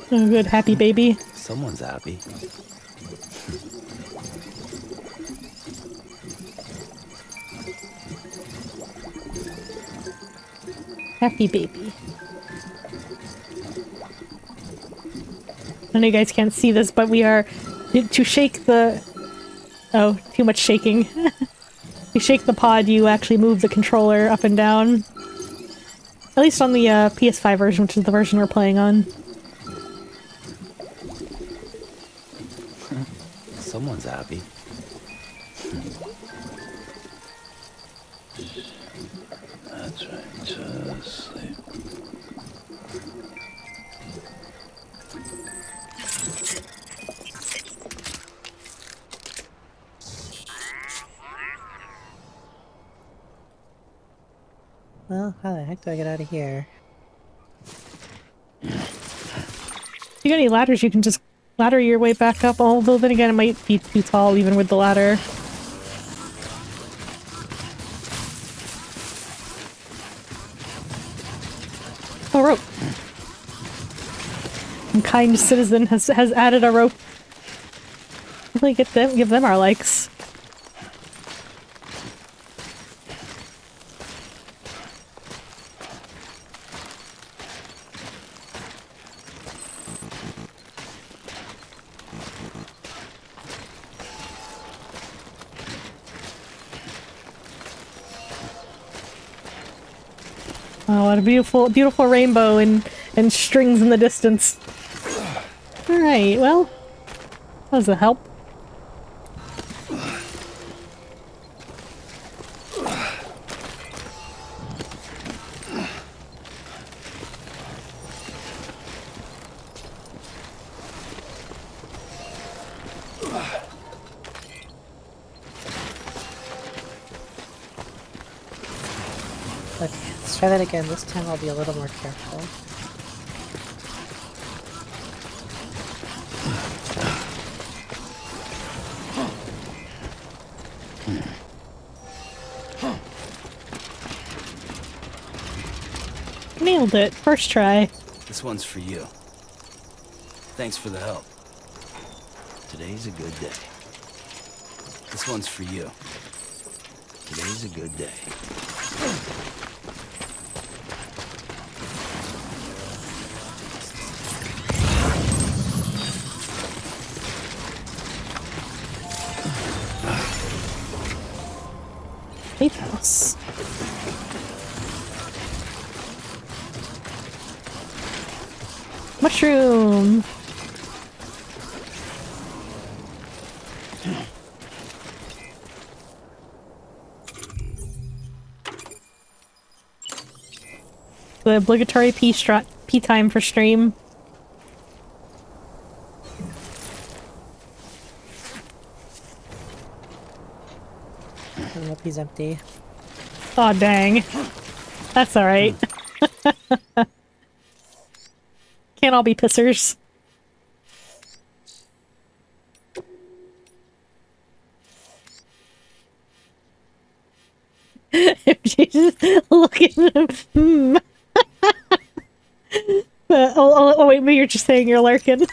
Oh good, happy baby. Someone's happy. Happy baby. I know you guys can't see this, but we are to shake the... Oh, too much shaking. You shake the pod, you actually move the controller up and down. At least on the PS5 version, which is the version we're playing on. Someone's happy. That's right, just sleep. Well, how the heck do I get out of here? If you got any ladders, you can just ladder your way back up, although then again it might be too tall even with the ladder. Oh, rope. Some kind citizen has added a rope. Hopefully give them our likes. Oh, what a beautiful, beautiful rainbow and strings in the distance. Alright, well, that was a help. Okay, let's try that again. This time I'll be a little more careful. Nailed it. First try. This one's for you. Thanks for the help. Today's a good day. This one's for you. Today's a good day. Safe house. Mushroom. The obligatory pee time for stream. I hope he's empty. Aw, dang. That's alright. Can't all be pissers. Jesus, look at him. Oh, wait, maybe you're just saying you're lurking.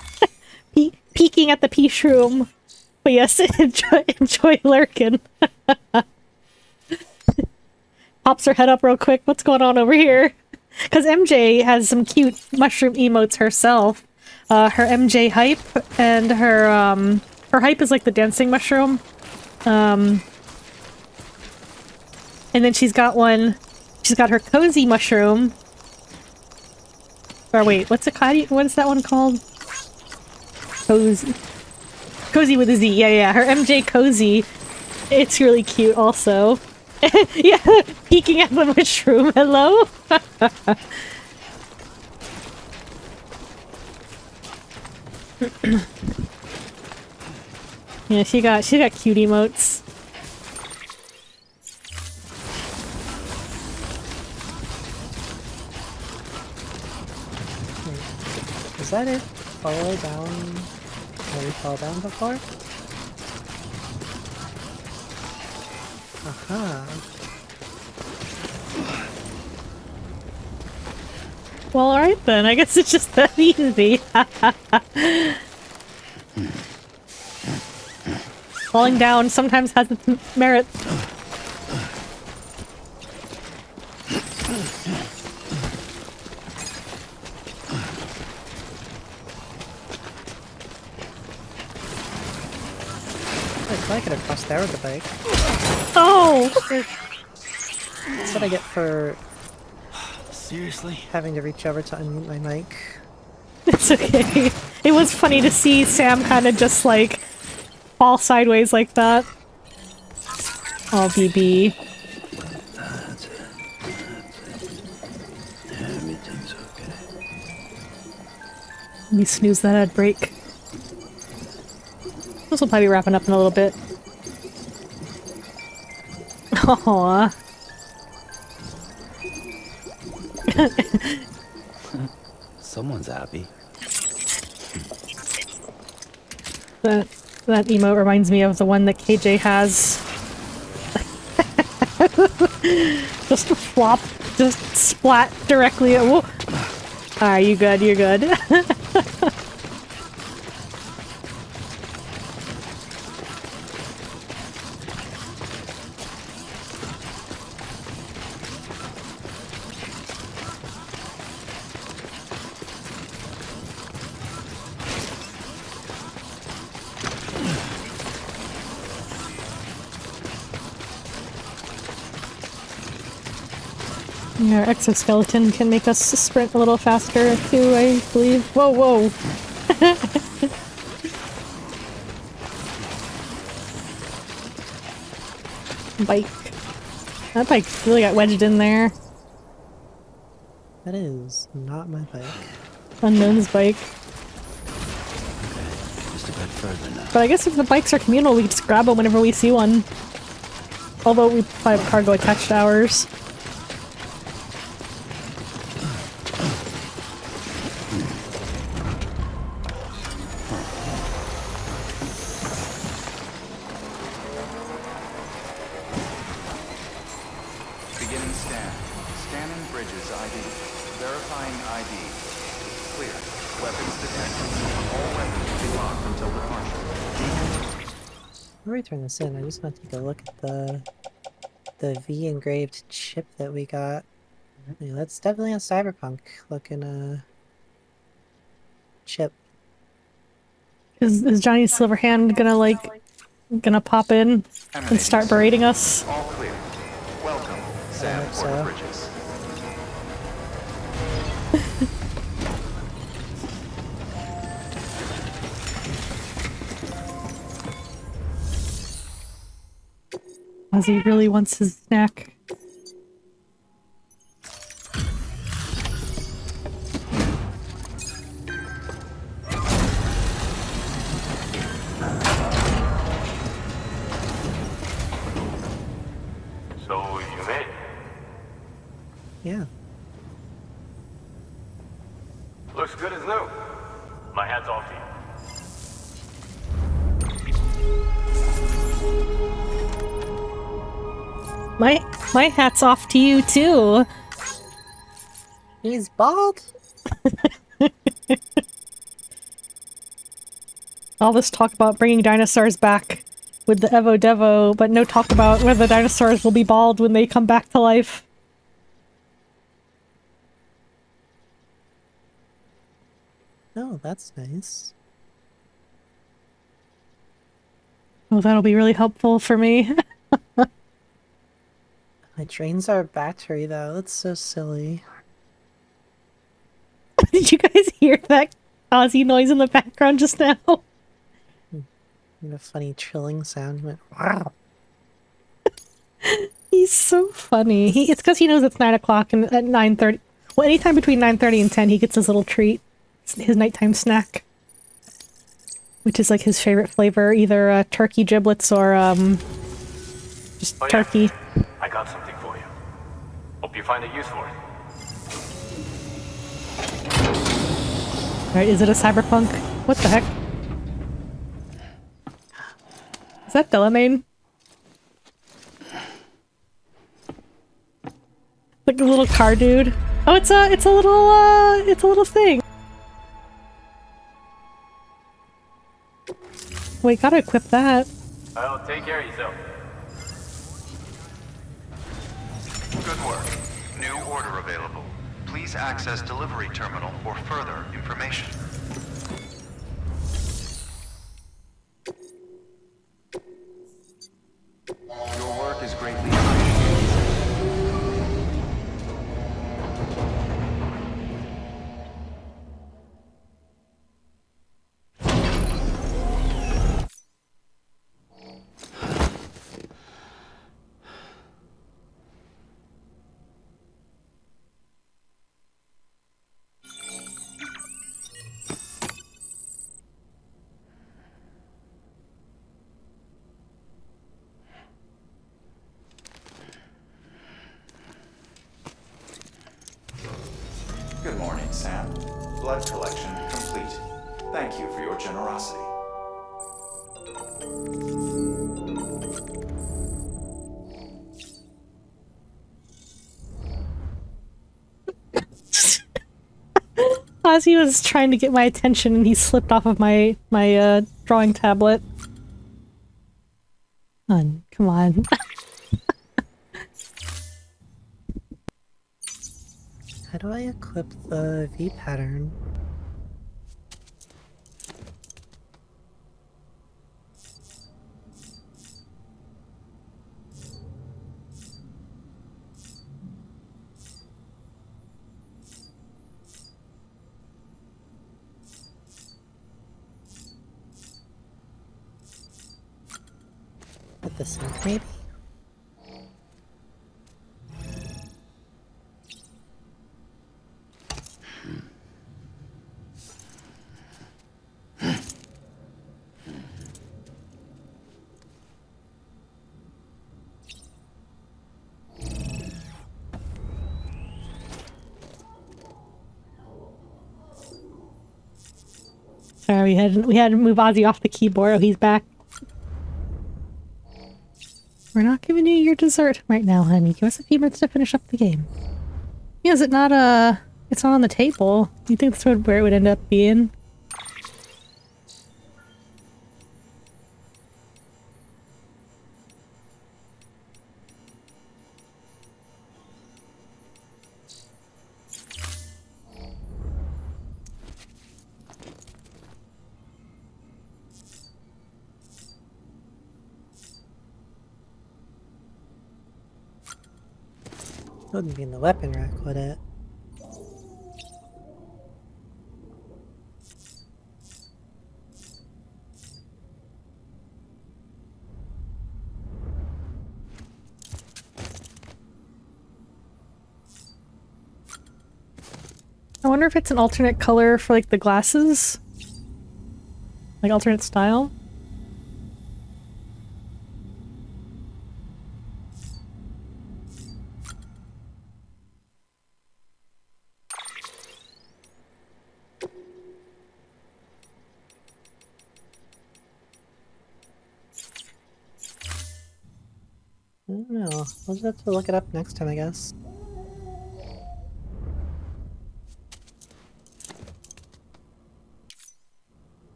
Peeking at the pea shroom. But yes, enjoy lurking. Pops her head up real quick. What's going on over here? Because MJ has some cute mushroom emotes herself. Her MJ hype and her hype is like the dancing mushroom. And then she's got her cozy mushroom. Or wait, what is that one called? Cozy. Cozy with a Z, yeah. Her MJ Cozy. It's really cute also. Yeah, peeking at the mushroom. Hello? Yeah, she got cute emotes. Is that it? All the way down where we fell down before? Aha. Well, alright then. I guess it's just that easy. Falling down sometimes has its merit. I could have crossed there with the bike. Oh! That's what I get for Seriously? having to reach over to unmute my mic. It's okay. It was funny to see Sam kind of just like fall sideways like that. Oh, BB. That's it. Everything's okay. Let me snooze that ad break. This will probably be wrapping up in a little bit. Aww. Someone's happy. That emote reminds me of the one that KJ has. Just flop, just splat directly at. Whoa. Alright, you good, you're good. Our exoskeleton can make us sprint a little faster too, I believe. Whoa, whoa! Bike. That bike really got wedged in there. That is not my bike. Unknown's bike. Just a bit further now. But I guess if the bikes are communal, we can just grab them whenever we see one. Although we probably have cargo attached to ours. Beginning scan. Scanning bridges ID. Verifying ID. Clear. Weapons detected. All weapons will be locked until departure. Before we turn this in, I just want to take a look at the V engraved chip that we got. Yeah, that's definitely a cyberpunk looking chip. Is Johnny Silverhand gonna pop in and start berating us? All clear. Welcome, Sam Porter Bridges. Ozzy really wants his snack. So you made it. Yeah. Looks good as new. My hat's off to you. My hat's off to you too. He's bald? All this talk about bringing dinosaurs back with the Evo Devo, but no talk about whether the dinosaurs will be bald when they come back to life. Oh, that's nice. Oh, that'll be really helpful for me. It drains our battery though, that's so silly. Did you guys hear that Ozzy noise in the background just now? And a funny trilling sound. He went, wow. He's so funny. It's because he knows it's 9 o'clock and at 9:30. Well, anytime between 9:30 and 10, he gets his little treat. His nighttime snack. which is like his favorite flavor, either turkey giblets or just turkey. I got something for you. Hope you find a use for it. Alright, is it a cyberpunk? What the heck? Is that Delamain? Like a little car dude. Oh, it's a little thing. Wait, gotta equip that. Well, take care of yourself. Good work. New order available. Please access delivery terminal for further information. Your work is greatly appreciated. Good morning, Sam. Blood collection complete. Thank you for your generosity. Ozzy was trying to get my attention and he slipped off of my drawing tablet. Come on. How do I equip the V pattern? With the sync, maybe? Sorry, we had to move Ozzy off the keyboard. Oh, he's back. We're not giving you your dessert right now, honey. Give us a few minutes to finish up the game. Yeah, is it not it's not on the table. You think that's where it would end up being? Wouldn't be in the weapon rack, would it? I wonder if it's an alternate color for like the glasses? Like alternate style? I don't know. We'll just have to look it up next time, I guess.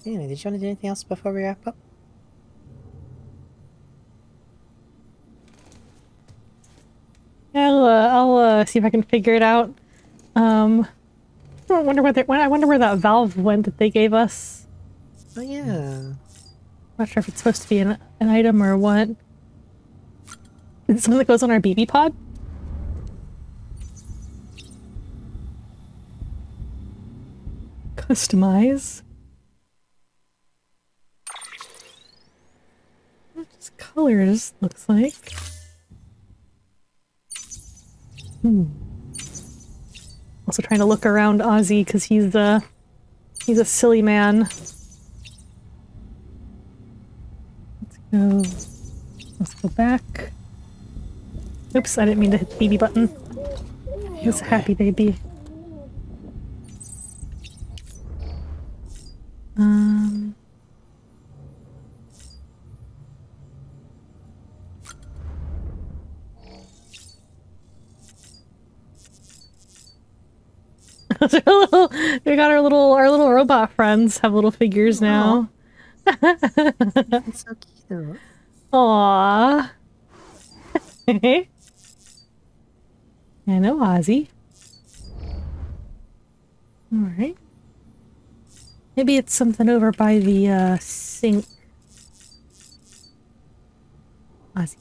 Anyway, did you want to do anything else before we wrap up? Yeah, I'll see if I can figure it out. I wonder where that valve went that they gave us. Oh yeah. Not sure if it's supposed to be an item or what. Is it something that goes on our BB pod? Customize. What does colors looks like? Also trying to look around Ozzy because he's a silly man. So let's go back. Oops, I didn't mean to hit the BB button. He's a happy baby. We got our little robot friends have little figures now. It's so cute. Aww. I know, Ozzy. Alright. Maybe it's something over by the sink. Ozzy.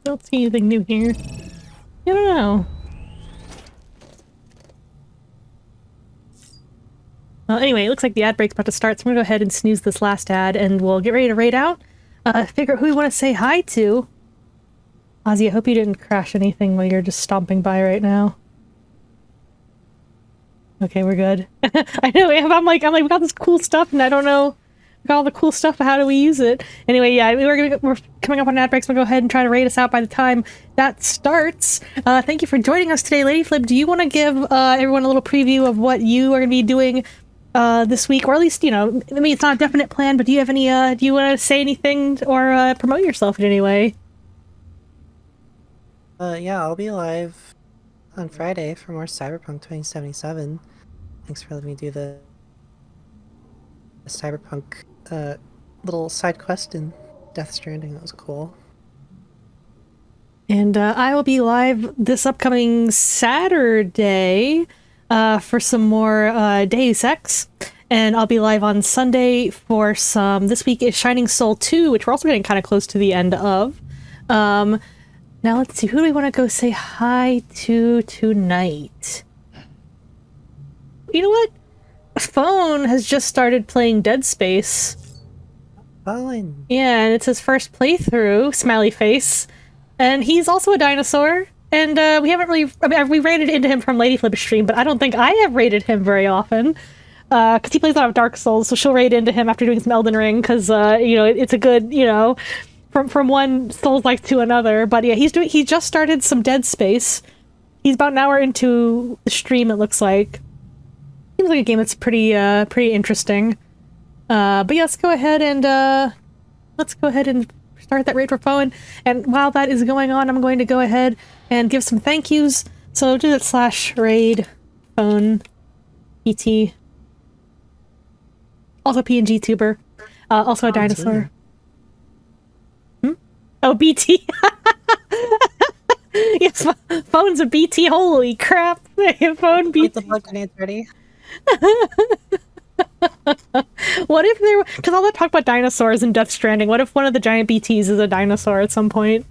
Don't see anything new here. I don't know. Well, anyway, it looks like the ad break's about to start, so I'm gonna go ahead and snooze this last ad, and we'll get ready to raid out. Figure out who we want to say hi to. Ozzy, I hope you didn't crash anything while you're just stomping by right now. Okay, we're good. I know, I'm like, we got this cool stuff, and I don't know. We got all the cool stuff, but how do we use it? Anyway, yeah, we're coming up on ad breaks. We'll go ahead and try to raid us out by the time that starts. Thank you for joining us today, LadyFlib. Do you want to give everyone a little preview of what you are going to be doing this week, or at least, you know, I mean, it's not a definite plan, but do you have any, do you want to say anything or promote yourself in any way? Yeah, I'll be live on Friday for more Cyberpunk 2077. Thanks for letting me do the Cyberpunk little side quest in Death Stranding. That was cool. And I will be live this upcoming Saturday for some more Deus Ex. And I'll be live on Sunday for some... This week is Shining Soul 2, which we're also getting kind of close to the end of. Now let's see, who do we want to go say hi to tonight? You know what? Phone has just started playing Dead Space. Fun. Yeah, and it's his first playthrough, smiley face. And he's also a dinosaur. And we haven't really... I mean, we rated into him from LadyFlib's stream, but I don't think I have rated him very often. Because he plays a lot of Dark Souls, so she'll raid into him after doing some Elden Ring, because, you know, it's a good, you know, from one Souls-like to another. But yeah, he just started some Dead Space. He's about an hour into the stream, it looks like. Seems like a game that's pretty interesting. But yeah, let's go ahead and start that raid for phone. And while that is going on, I'm going to go ahead and give some thank yous. So do that /raid phone PT. Also PNG tuber. Also a dinosaur. Oh, BT. Yes, phone's a BT. Holy crap. Phone BT. The blood grenades ready. What if there... Because all that talk about dinosaurs in Death Stranding, what if one of the giant BTs is a dinosaur at some point?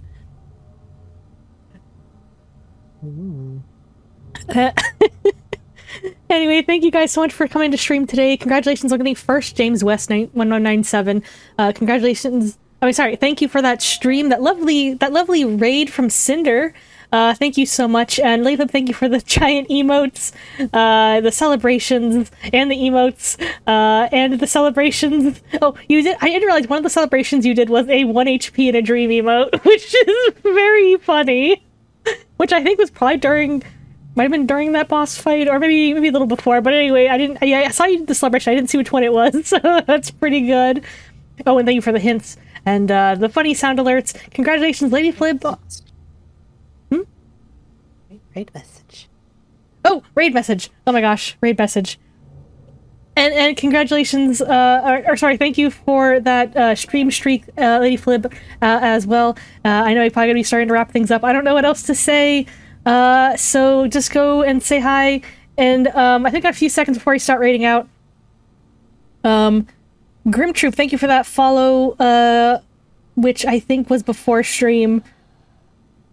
Anyway, thank you guys so much for coming to stream today. Congratulations on getting first, James West 1197. Congratulations. I mean, sorry. Thank you for that stream, that lovely raid from Cinder. Thank you so much. And LadyFlib, thank you for the giant emotes, the celebrations, and the emotes, and the celebrations. Oh, you did. I didn't realize one of the celebrations you did was a 1 HP in a dream emote, which is very funny. Which I think was probably might have been during that boss fight, or maybe a little before. But anyway, I saw you did the celebration. I didn't see which one it was, so that's pretty good. Oh, and thank you for the hints and the funny sound alerts. Congratulations, LadyFlib. Raid message. Oh, raid message. Oh my gosh, raid message. And congratulations, or sorry, thank you for that stream streak, LadyFlib, as well. I know I'm probably gonna be starting to wrap things up. I don't know what else to say, so just go and say hi. And I think I got a few seconds before we start raiding out. Grim Troop, thank you for that follow, which I think was before stream.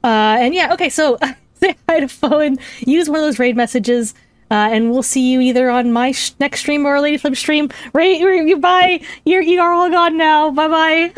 And yeah, okay, so say hi to phone, use one of those raid messages, and we'll see you either on my next stream or a LadyFlib stream. Bye! You are all gone now. Bye-bye.